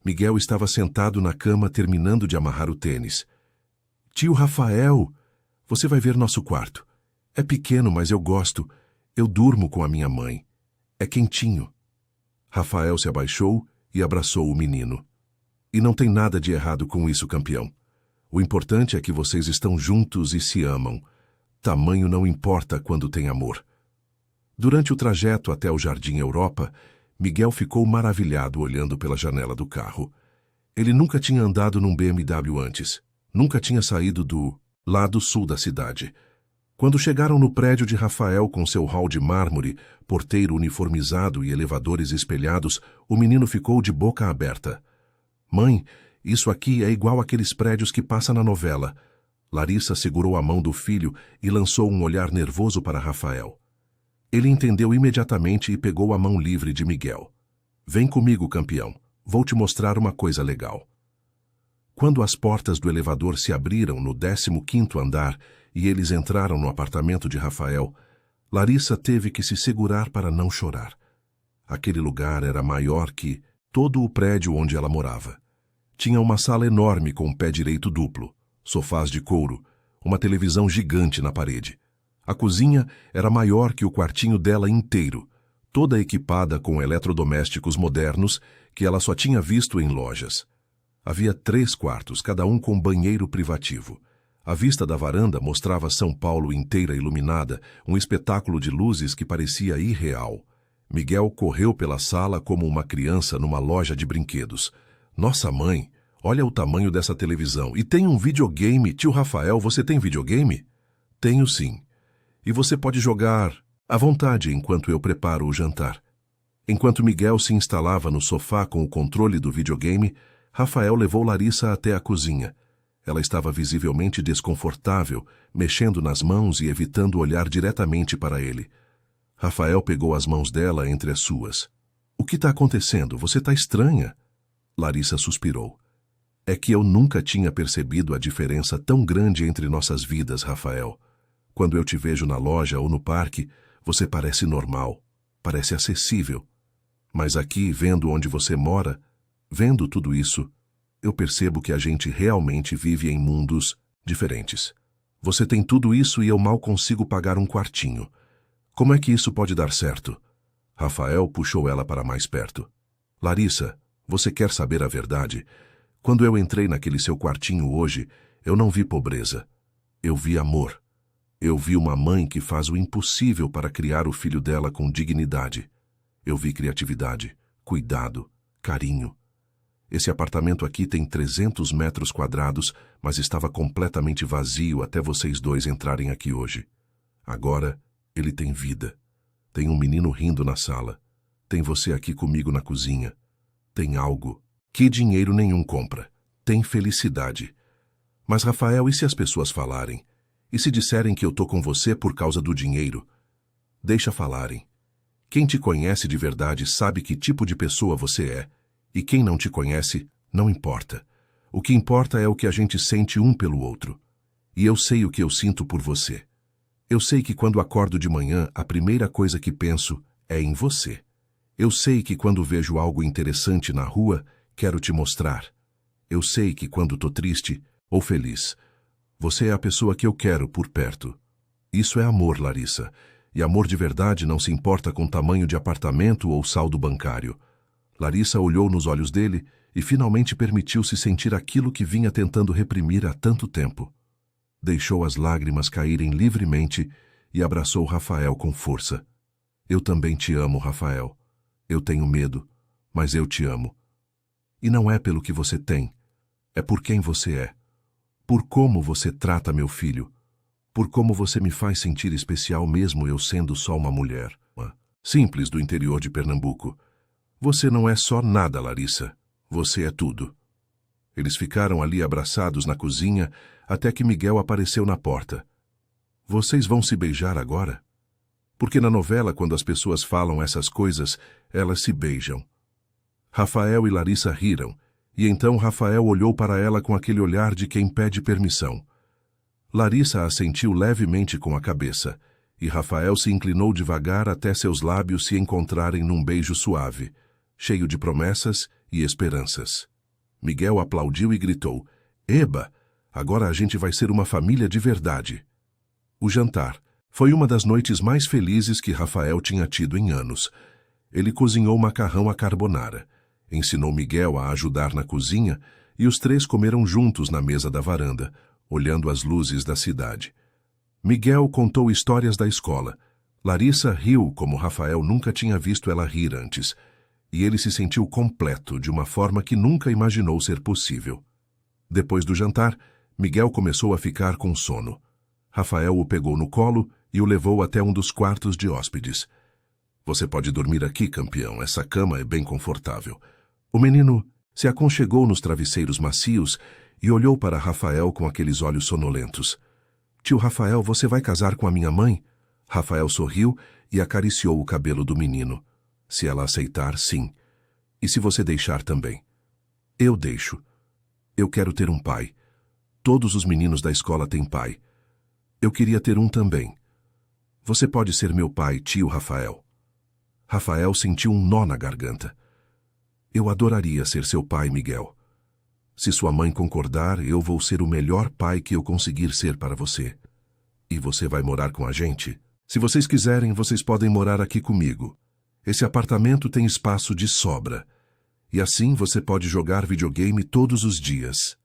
Miguel estava sentado na cama terminando de amarrar o tênis. "Tio Rafael, você vai ver nosso quarto. É pequeno, mas eu gosto. Eu durmo com a minha mãe. É quentinho." Rafael se abaixou e abraçou o menino. "E não tem nada de errado com isso, campeão. O importante é que vocês estão juntos e se amam. Tamanho não importa quando tem amor." Durante o trajeto até o Jardim Europa, Miguel ficou maravilhado olhando pela janela do carro. Ele nunca tinha andado num BMW antes. Nunca tinha saído do lado sul da cidade. Quando chegaram no prédio de Rafael com seu hall de mármore, porteiro uniformizado e elevadores espelhados, o menino ficou de boca aberta. "Mãe, isso aqui é igual àqueles prédios que passa na novela." Larissa segurou a mão do filho e lançou um olhar nervoso para Rafael. Ele entendeu imediatamente e pegou a mão livre de Miguel. "Vem comigo, campeão. Vou te mostrar uma coisa legal." Quando as portas do elevador se abriram no 15º andar e eles entraram no apartamento de Rafael, Larissa teve que se segurar para não chorar. Aquele lugar era maior que todo o prédio onde ela morava. Tinha uma sala enorme com um pé direito duplo, sofás de couro, uma televisão gigante na parede. A cozinha era maior que o quartinho dela inteiro, toda equipada com eletrodomésticos modernos que ela só tinha visto em lojas. Havia 3 quartos, cada um com banheiro privativo. A vista da varanda mostrava São Paulo inteira iluminada, um espetáculo de luzes que parecia irreal. Miguel correu pela sala como uma criança numa loja de brinquedos. Nossa mãe, olha o tamanho dessa televisão. E tem um videogame. Tio Rafael, você tem videogame? Tenho sim. E você pode jogar à vontade enquanto eu preparo o jantar. Enquanto Miguel se instalava no sofá com o controle do videogame, Rafael levou Larissa até a cozinha. Ela estava visivelmente desconfortável, mexendo nas mãos e evitando olhar diretamente para ele. Rafael pegou as mãos dela entre as suas. O que está acontecendo? Você está estranha. Larissa suspirou. É que eu nunca tinha percebido a diferença tão grande entre nossas vidas, Rafael. Quando eu te vejo na loja ou no parque, você parece normal, parece acessível. Mas aqui, vendo onde você mora, vendo tudo isso, eu percebo que a gente realmente vive em mundos diferentes. Você tem tudo isso e eu mal consigo pagar um quartinho. Como é que isso pode dar certo? Rafael puxou ela para mais perto. Larissa, você quer saber a verdade? Quando eu entrei naquele seu quartinho hoje, eu não vi pobreza. Eu vi amor. Eu vi uma mãe que faz o impossível para criar o filho dela com dignidade. Eu vi criatividade, cuidado, carinho. Esse apartamento aqui tem 300 metros quadrados, mas estava completamente vazio até vocês dois entrarem aqui hoje. Agora, ele tem vida. Tem um menino rindo na sala. Tem você aqui comigo na cozinha. Tem algo que dinheiro nenhum compra. Tem felicidade. Mas, Rafael, e se as pessoas falarem? E se disserem que eu tô com você por causa do dinheiro? Deixa falarem. Quem te conhece de verdade sabe que tipo de pessoa você é. E quem não te conhece, não importa. O que importa é o que a gente sente um pelo outro. E eu sei o que eu sinto por você. Eu sei que quando acordo de manhã, a primeira coisa que penso é em você. Eu sei que quando vejo algo interessante na rua, quero te mostrar. Eu sei que quando tô triste ou feliz, você é a pessoa que eu quero por perto. Isso é amor, Larissa. E amor de verdade não se importa com tamanho de apartamento ou saldo bancário. Larissa olhou nos olhos dele e finalmente permitiu-se sentir aquilo que vinha tentando reprimir há tanto tempo. Deixou as lágrimas caírem livremente e abraçou Rafael com força. Eu também te amo, Rafael. Eu tenho medo, mas eu te amo. E não é pelo que você tem, é por quem você é. Por como você trata meu filho. Por como você me faz sentir especial mesmo eu sendo só uma mulher. Simples do interior de Pernambuco. Você não é só nada, Larissa. Você é tudo. Eles ficaram ali abraçados na cozinha até que Miguel apareceu na porta. Vocês vão se beijar agora? Porque na novela, quando as pessoas falam essas coisas, elas se beijam. Rafael e Larissa riram, e então Rafael olhou para ela com aquele olhar de quem pede permissão. Larissa assentiu levemente com a cabeça, e Rafael se inclinou devagar até seus lábios se encontrarem num beijo suave, cheio de promessas e esperanças. Miguel aplaudiu e gritou: Eba, agora a gente vai ser uma família de verdade. O jantar foi uma das noites mais felizes que Rafael tinha tido em anos. Ele cozinhou macarrão à carbonara, ensinou Miguel a ajudar na cozinha e os três comeram juntos na mesa da varanda, olhando as luzes da cidade. Miguel contou histórias da escola. Larissa riu como Rafael nunca tinha visto ela rir antes, e ele se sentiu completo de uma forma que nunca imaginou ser possível. Depois do jantar, Miguel começou a ficar com sono. Rafael o pegou no colo e o levou até um dos quartos de hóspedes. Você pode dormir aqui, campeão, essa cama é bem confortável. O menino se aconchegou nos travesseiros macios e olhou para Rafael com aqueles olhos sonolentos. Tio Rafael, você vai casar com a minha mãe? Rafael sorriu e acariciou o cabelo do menino. Se ela aceitar, sim. E se você deixar também? Eu deixo. Eu quero ter um pai. Todos os meninos da escola têm pai. Eu queria ter um também. Você pode ser meu pai, tio Rafael. Rafael sentiu um nó na garganta. Eu adoraria ser seu pai, Miguel. Se sua mãe concordar, eu vou ser o melhor pai que eu conseguir ser para você. E você vai morar com a gente? Se vocês quiserem, vocês podem morar aqui comigo. Esse apartamento tem espaço de sobra. E assim você pode jogar videogame todos os dias.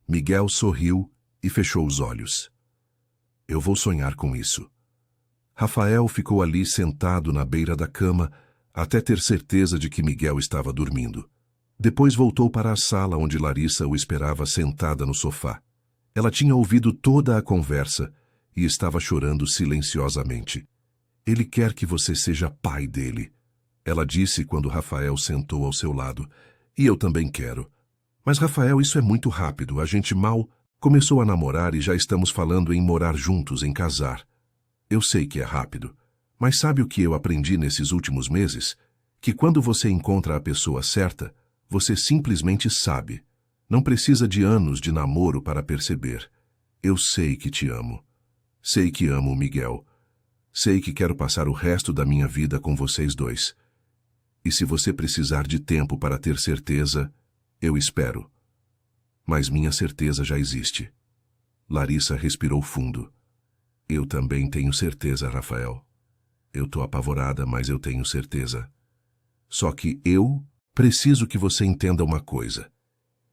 Miguel sorriu e fechou os olhos. Eu vou sonhar com isso. Rafael ficou ali sentado na beira da cama até ter certeza de que Miguel estava dormindo. Depois voltou para a sala onde Larissa o esperava sentada no sofá. Ela tinha ouvido toda a conversa e estava chorando silenciosamente. Ele quer que você seja pai dele, ela disse quando Rafael sentou ao seu lado. E eu também quero. Mas, Rafael, isso é muito rápido. A gente mal começou a namorar e já estamos falando em morar juntos, em casar. Eu sei que é rápido, mas sabe o que eu aprendi nesses últimos meses? Que quando você encontra a pessoa certa, você simplesmente sabe. Não precisa de anos de namoro para perceber. Eu sei que te amo. Sei que amo o Miguel. Sei que quero passar o resto da minha vida com vocês dois. E se você precisar de tempo para ter certeza, eu espero. Mas minha certeza já existe. Larissa respirou fundo. Eu também tenho certeza, Rafael. Eu tô apavorada, mas eu tenho certeza. Só que eu preciso que você entenda uma coisa.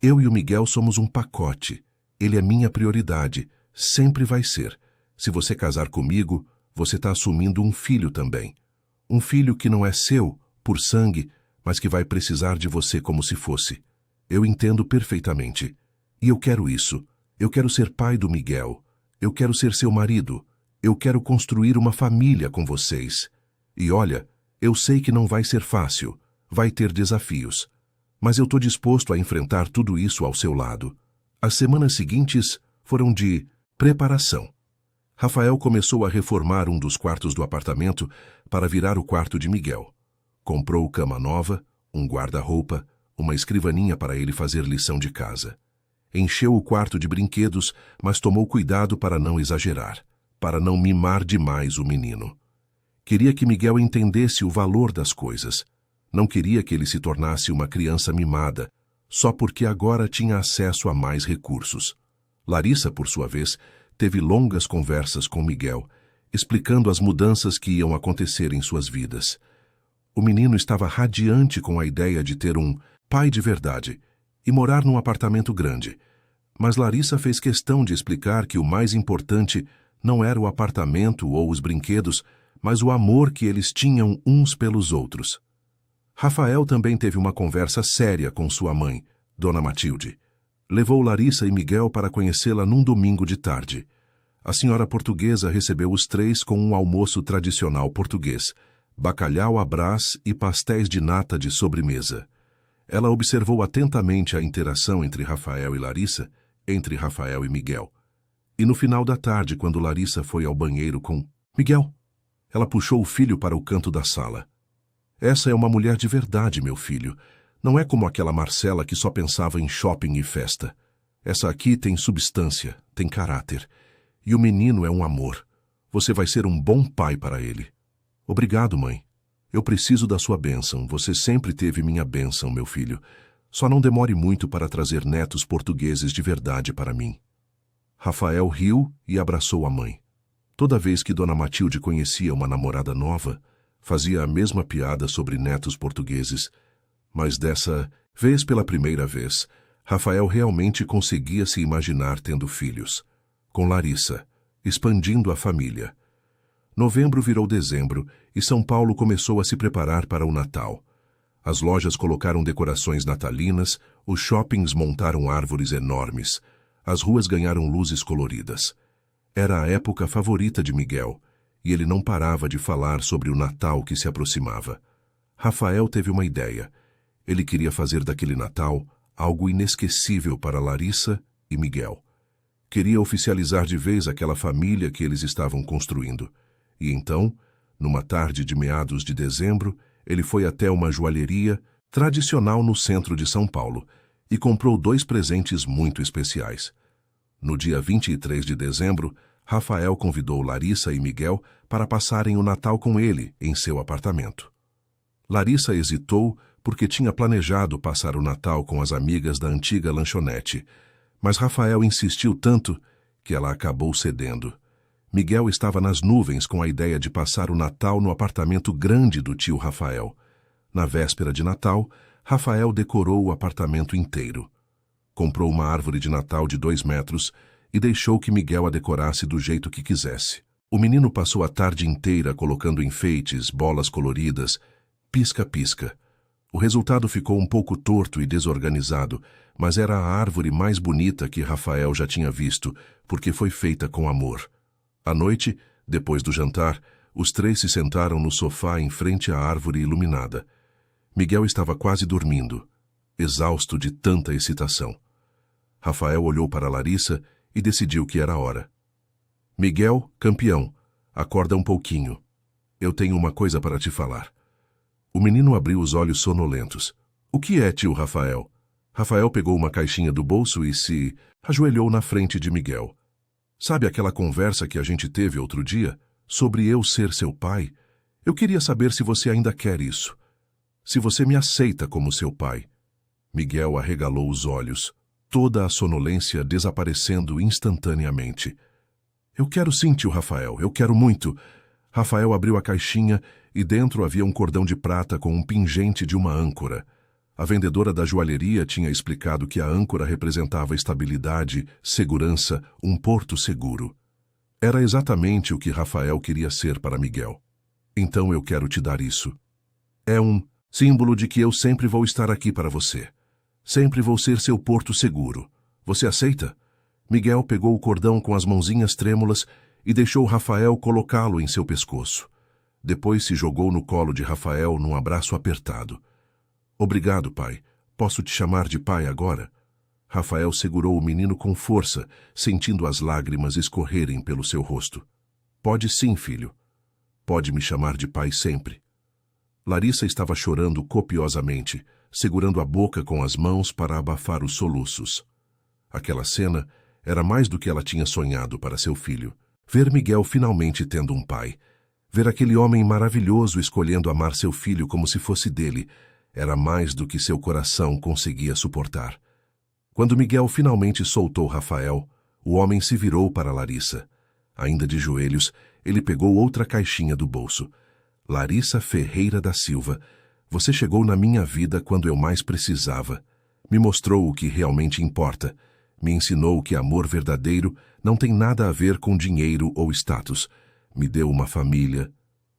Eu e o Miguel somos um pacote. Ele é minha prioridade. Sempre vai ser. Se você casar comigo, você está assumindo um filho também. Um filho que não é seu, por sangue, mas que vai precisar de você como se fosse. Eu entendo perfeitamente. E eu quero isso. Eu quero ser pai do Miguel. Eu quero ser seu marido. Eu quero construir uma família com vocês. E olha, eu sei que não vai ser fácil. Vai ter desafios. Mas eu estou disposto a enfrentar tudo isso ao seu lado. As semanas seguintes foram de preparação. Rafael começou a reformar um dos quartos do apartamento para virar o quarto de Miguel. Comprou cama nova, um guarda-roupa, uma escrivaninha para ele fazer lição de casa. Encheu o quarto de brinquedos, mas tomou cuidado para não exagerar, para não mimar demais o menino. Queria que Miguel entendesse o valor das coisas. Não queria que ele se tornasse uma criança mimada, só porque agora tinha acesso a mais recursos. Larissa, por sua vez, teve longas conversas com Miguel, explicando as mudanças que iam acontecer em suas vidas. O menino estava radiante com a ideia de ter um pai de verdade e morar num apartamento grande. Mas Larissa fez questão de explicar que o mais importante não era o apartamento ou os brinquedos, mas o amor que eles tinham uns pelos outros. Rafael também teve uma conversa séria com sua mãe, Dona Matilde. Levou Larissa e Miguel para conhecê-la num domingo de tarde. A senhora portuguesa recebeu os três com um almoço tradicional português, bacalhau à brás e pastéis de nata de sobremesa. Ela observou atentamente a interação entre Rafael e Larissa, entre Rafael e Miguel. E no final da tarde, quando Larissa foi ao banheiro com Miguel, ela puxou o filho para o canto da sala. Essa é uma mulher de verdade, meu filho. Não é como aquela Marcela que só pensava em shopping e festa. Essa aqui tem substância, tem caráter. E o menino é um amor. Você vai ser um bom pai para ele. Obrigado, mãe. Eu preciso da sua bênção. Você sempre teve minha bênção, meu filho. Só não demore muito para trazer netos portugueses de verdade para mim. Rafael riu e abraçou a mãe. Toda vez que Dona Matilde conhecia uma namorada nova, fazia a mesma piada sobre netos portugueses. Mas dessa vez, pela primeira vez, Rafael realmente conseguia se imaginar tendo filhos. Com Larissa, expandindo a família. Novembro virou dezembro e São Paulo começou a se preparar para o Natal. As lojas colocaram decorações natalinas, os shoppings montaram árvores enormes, as ruas ganharam luzes coloridas. Era a época favorita de Miguel, e ele não parava de falar sobre o Natal que se aproximava. Rafael teve uma ideia. Ele queria fazer daquele Natal algo inesquecível para Larissa e Miguel. Queria oficializar de vez aquela família que eles estavam construindo. E então, numa tarde de meados de dezembro, ele foi até uma joalheria tradicional no centro de São Paulo e comprou 2 presentes muito especiais. No dia 23 de dezembro, Rafael convidou Larissa e Miguel para passarem o Natal com ele em seu apartamento. Larissa hesitou porque tinha planejado passar o Natal com as amigas da antiga lanchonete, mas Rafael insistiu tanto que ela acabou cedendo. Miguel estava nas nuvens com a ideia de passar o Natal no apartamento grande do tio Rafael. Na véspera de Natal, Rafael decorou o apartamento inteiro. Comprou uma árvore de Natal de 2 metros e deixou que Miguel a decorasse do jeito que quisesse. O menino passou a tarde inteira colocando enfeites, bolas coloridas, pisca-pisca. O resultado ficou um pouco torto e desorganizado, mas era a árvore mais bonita que Rafael já tinha visto, porque foi feita com amor. À noite, depois do jantar, os três se sentaram no sofá em frente à árvore iluminada. Miguel estava quase dormindo, exausto de tanta excitação. Rafael olhou para Larissa e decidiu que era hora. Miguel, campeão, acorda um pouquinho. Eu tenho uma coisa para te falar. O menino abriu os olhos sonolentos. O que é, tio Rafael? Rafael pegou uma caixinha do bolso e se ajoelhou na frente de Miguel. Sabe aquela conversa que a gente teve outro dia, sobre eu ser seu pai? Eu queria saber se você ainda quer isso. Se você me aceita como seu pai. Miguel arregalou os olhos, toda a sonolência desaparecendo instantaneamente. Eu quero sim, tio Rafael, eu quero muito. Rafael abriu a caixinha e dentro havia um cordão de prata com um pingente de uma âncora. A vendedora da joalheria tinha explicado que a âncora representava estabilidade, segurança, um porto seguro. Era exatamente o que Rafael queria ser para Miguel. Então eu quero te dar isso. É um símbolo de que eu sempre vou estar aqui para você. Sempre vou ser seu porto seguro. Você aceita? Miguel pegou o cordão com as mãozinhas trêmulas e deixou Rafael colocá-lo em seu pescoço. Depois se jogou no colo de Rafael num abraço apertado. Obrigado, pai. Posso te chamar de pai agora? Rafael segurou o menino com força, sentindo as lágrimas escorrerem pelo seu rosto. Pode sim, filho. Pode me chamar de pai sempre. Larissa estava chorando copiosamente, segurando a boca com as mãos para abafar os soluços. Aquela cena era mais do que ela tinha sonhado para seu filho. Ver Miguel finalmente tendo um pai, ver aquele homem maravilhoso escolhendo amar seu filho como se fosse dele, era mais do que seu coração conseguia suportar. Quando Miguel finalmente soltou Rafael, o homem se virou para Larissa. Ainda de joelhos, ele pegou outra caixinha do bolso. Larissa Ferreira da Silva, você chegou na minha vida quando eu mais precisava. Me mostrou o que realmente importa. Me ensinou que amor verdadeiro não tem nada a ver com dinheiro ou status. Me deu uma família,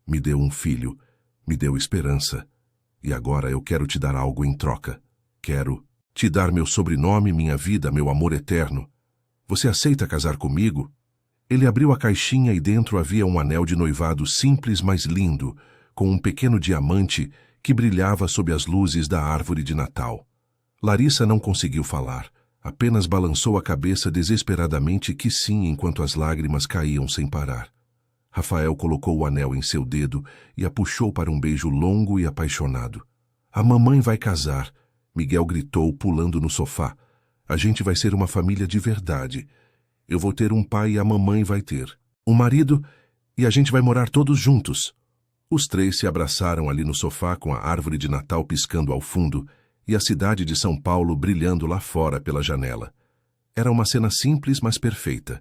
me deu um filho, me deu esperança. E agora eu quero te dar algo em troca. Quero te dar meu sobrenome, minha vida, meu amor eterno. Você aceita casar comigo? Ele abriu a caixinha e dentro havia um anel de noivado simples, mas lindo, com um pequeno diamante que brilhava sob as luzes da árvore de Natal. Larissa não conseguiu falar. Apenas balançou a cabeça desesperadamente que sim, enquanto as lágrimas caíam sem parar. Rafael colocou o anel em seu dedo e a puxou para um beijo longo e apaixonado. A mamãe vai casar, Miguel gritou, pulando no sofá. A gente vai ser uma família de verdade. Eu vou ter um pai e a mamãe vai ter um marido e a gente vai morar todos juntos. Os três se abraçaram ali no sofá com a árvore de Natal piscando ao fundo e a cidade de São Paulo brilhando lá fora pela janela. Era uma cena simples, mas perfeita.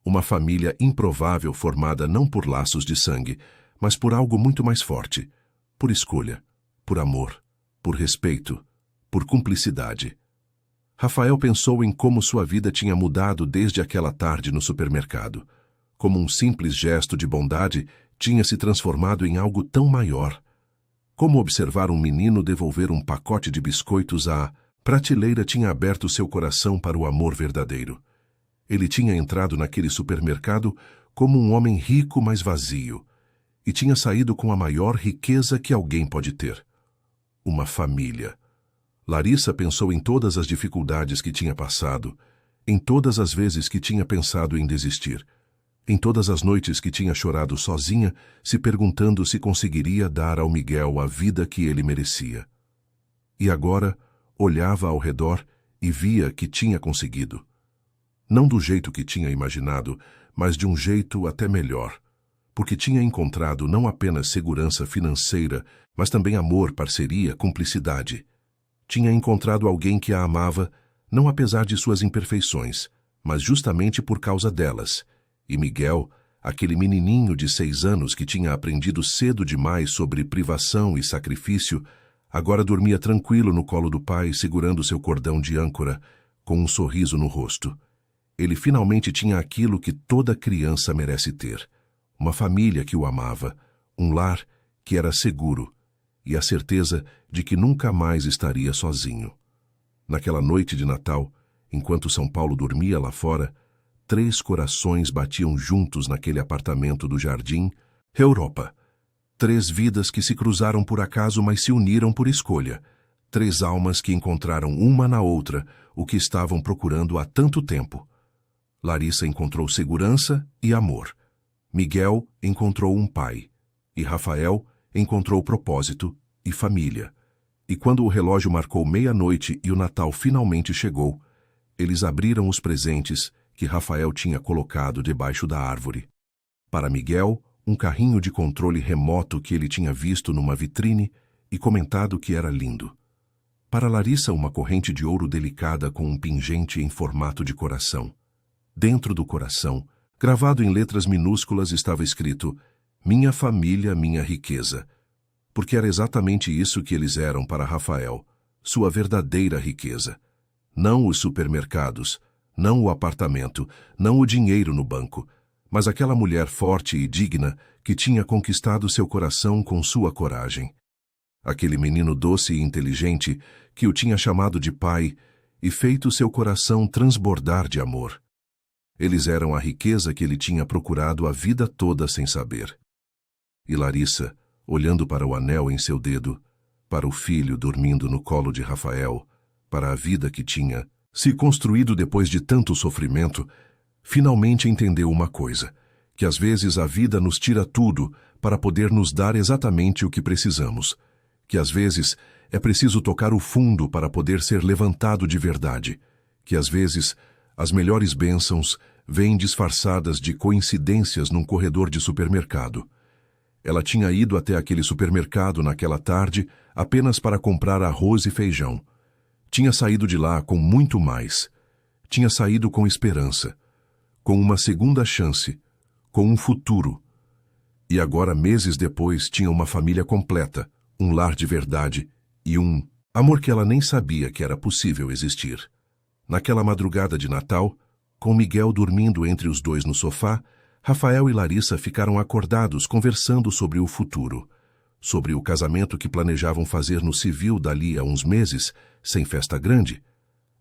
Uma família improvável formada não por laços de sangue, mas por algo muito mais forte. Por escolha, por amor, por respeito, por cumplicidade. Rafael pensou em como sua vida tinha mudado desde aquela tarde no supermercado. Como um simples gesto de bondade tinha se transformado em algo tão maior. Como observar um menino devolver um pacote de biscoitos à prateleira tinha aberto seu coração para o amor verdadeiro. Ele tinha entrado naquele supermercado como um homem rico, mas vazio, e tinha saído com a maior riqueza que alguém pode ter. Uma família. Larissa pensou em todas as dificuldades que tinha passado, em todas as vezes que tinha pensado em desistir, em todas as noites que tinha chorado sozinha, se perguntando se conseguiria dar ao Miguel a vida que ele merecia. E agora olhava ao redor e via que tinha conseguido. Não do jeito que tinha imaginado, mas de um jeito até melhor, porque tinha encontrado não apenas segurança financeira, mas também amor, parceria, cumplicidade. Tinha encontrado alguém que a amava, não apesar de suas imperfeições, mas justamente por causa delas. E Miguel, aquele menininho de 6 anos que tinha aprendido cedo demais sobre privação e sacrifício, agora dormia tranquilo no colo do pai, segurando seu cordão de âncora, com um sorriso no rosto. Ele finalmente tinha aquilo que toda criança merece ter: uma família que o amava, um lar que era seguro e a certeza de que nunca mais estaria sozinho. Naquela noite de Natal, enquanto São Paulo dormia lá fora, 3 corações batiam juntos naquele apartamento do Jardim Europa. 3 vidas que se cruzaram por acaso, mas se uniram por escolha. 3 almas que encontraram uma na outra o que estavam procurando há tanto tempo. Larissa encontrou segurança e amor. Miguel encontrou um pai. E Rafael encontrou propósito e família. E quando o relógio marcou meia-noite e o Natal finalmente chegou, eles abriram os presentes que Rafael tinha colocado debaixo da árvore. Para Miguel, um carrinho de controle remoto que ele tinha visto numa vitrine e comentado que era lindo. Para Larissa, uma corrente de ouro delicada com um pingente em formato de coração. Dentro do coração, gravado em letras minúsculas, estava escrito: "Minha família, minha riqueza", porque era exatamente isso que eles eram para Rafael, sua verdadeira riqueza. Não os supermercados, não o apartamento, não o dinheiro no banco, mas aquela mulher forte e digna que tinha conquistado seu coração com sua coragem. Aquele menino doce e inteligente que o tinha chamado de pai e feito seu coração transbordar de amor. Eles eram a riqueza que ele tinha procurado a vida toda sem saber. E Larissa, olhando para o anel em seu dedo, para o filho dormindo no colo de Rafael, para a vida que tinha se construído depois de tanto sofrimento, finalmente entendeu uma coisa: que às vezes a vida nos tira tudo para poder nos dar exatamente o que precisamos, que às vezes é preciso tocar o fundo para poder ser levantado de verdade, que às vezes as melhores bênçãos vêm disfarçadas de coincidências num corredor de supermercado. Ela tinha ido até aquele supermercado naquela tarde apenas para comprar arroz e feijão. Tinha saído de lá com muito mais. Tinha saído com esperança, com uma segunda chance, com um futuro. E agora, meses depois, tinha uma família completa, um lar de verdade e um amor que ela nem sabia que era possível existir. Naquela madrugada de Natal, com Miguel dormindo entre os dois no sofá, Rafael e Larissa ficaram acordados conversando sobre o futuro, sobre o casamento que planejavam fazer no civil dali a uns meses, sem festa grande,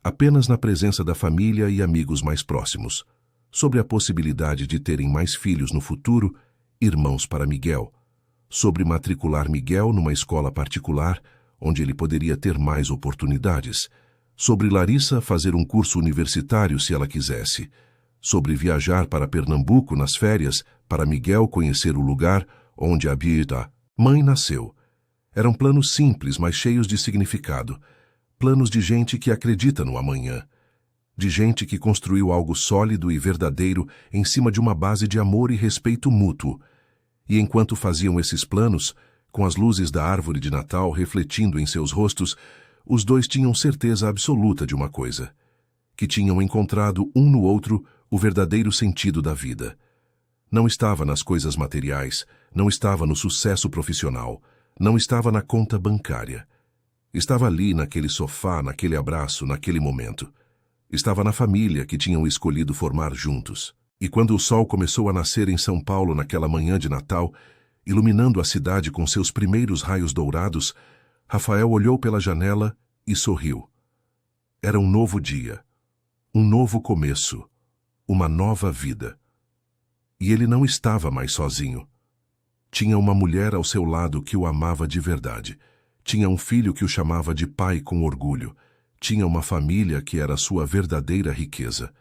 apenas na presença da família e amigos mais próximos, sobre a possibilidade de terem mais filhos no futuro, irmãos para Miguel, sobre matricular Miguel numa escola particular, onde ele poderia ter mais oportunidades, sobre Larissa fazer um curso universitário se ela quisesse, sobre viajar para Pernambuco nas férias para Miguel conhecer o lugar onde a Bita, mãe, nasceu. Eram planos simples, mas cheios de significado, planos de gente que acredita no amanhã, de gente que construiu algo sólido e verdadeiro em cima de uma base de amor e respeito mútuo. E enquanto faziam esses planos, com as luzes da árvore de Natal refletindo em seus rostos, os dois tinham certeza absoluta de uma coisa: que tinham encontrado um no outro o verdadeiro sentido da vida. Não estava nas coisas materiais, não estava no sucesso profissional, não estava na conta bancária. Estava ali, naquele sofá, naquele abraço, naquele momento. Estava na família que tinham escolhido formar juntos. E quando o sol começou a nascer em São Paulo naquela manhã de Natal, iluminando a cidade com seus primeiros raios dourados, Rafael olhou pela janela e sorriu. Era um novo dia, um novo começo, uma nova vida. E ele não estava mais sozinho. Tinha uma mulher ao seu lado que o amava de verdade. Tinha um filho que o chamava de pai com orgulho. Tinha uma família que era sua verdadeira riqueza.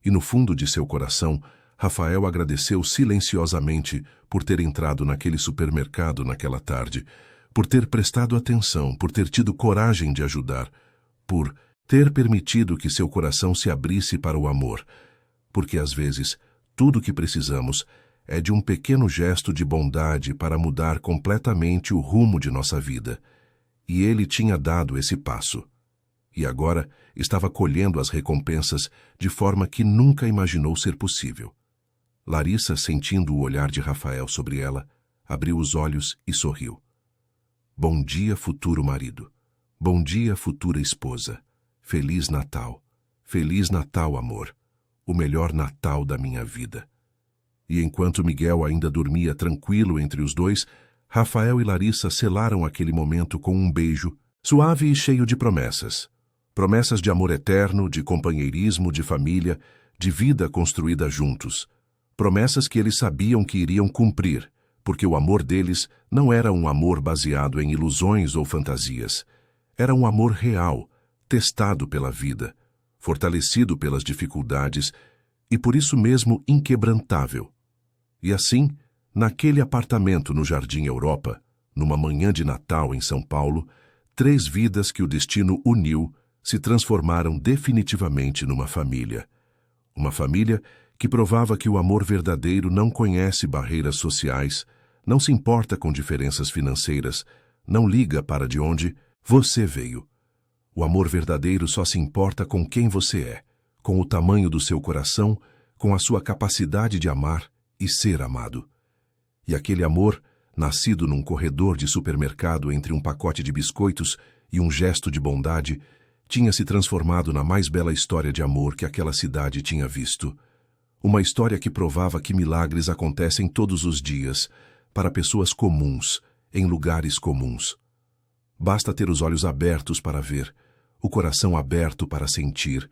E no fundo de seu coração, Rafael agradeceu silenciosamente por ter entrado naquele supermercado naquela tarde, por ter prestado atenção, por ter tido coragem de ajudar, por ter permitido que seu coração se abrisse para o amor. Porque às vezes, tudo o que precisamos é de um pequeno gesto de bondade para mudar completamente o rumo de nossa vida. E ele tinha dado esse passo. E agora estava colhendo as recompensas de forma que nunca imaginou ser possível. Larissa, sentindo o olhar de Rafael sobre ela, abriu os olhos e sorriu. Bom dia, futuro marido. Bom dia, futura esposa. Feliz Natal. Feliz Natal, amor. o melhor Natal da minha vida. E enquanto Miguel ainda dormia tranquilo entre os dois, Rafael e Larissa selaram aquele momento com um beijo, suave e cheio de promessas. Promessas de amor eterno, de companheirismo, de família, de vida construída juntos. Promessas que eles sabiam que iriam cumprir, porque o amor deles não era um amor baseado em ilusões ou fantasias. Era um amor real, testado pela vida, fortalecido pelas dificuldades e por isso mesmo inquebrantável. E assim, naquele apartamento no Jardim Europa, numa manhã de Natal em São Paulo, 3 vidas que o destino uniu se transformaram definitivamente numa família. Uma família que provava que o amor verdadeiro não conhece barreiras sociais, não se importa com diferenças financeiras, não liga para de onde você veio. O amor verdadeiro só se importa com quem você é, com o tamanho do seu coração, com a sua capacidade de amar e ser amado. E aquele amor, nascido num corredor de supermercado entre um pacote de biscoitos e um gesto de bondade, tinha se transformado na mais bela história de amor que aquela cidade tinha visto. Uma história que provava que milagres acontecem todos os dias, para pessoas comuns, em lugares comuns. Basta ter os olhos abertos para ver, o coração aberto para sentir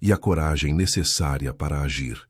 e a coragem necessária para agir.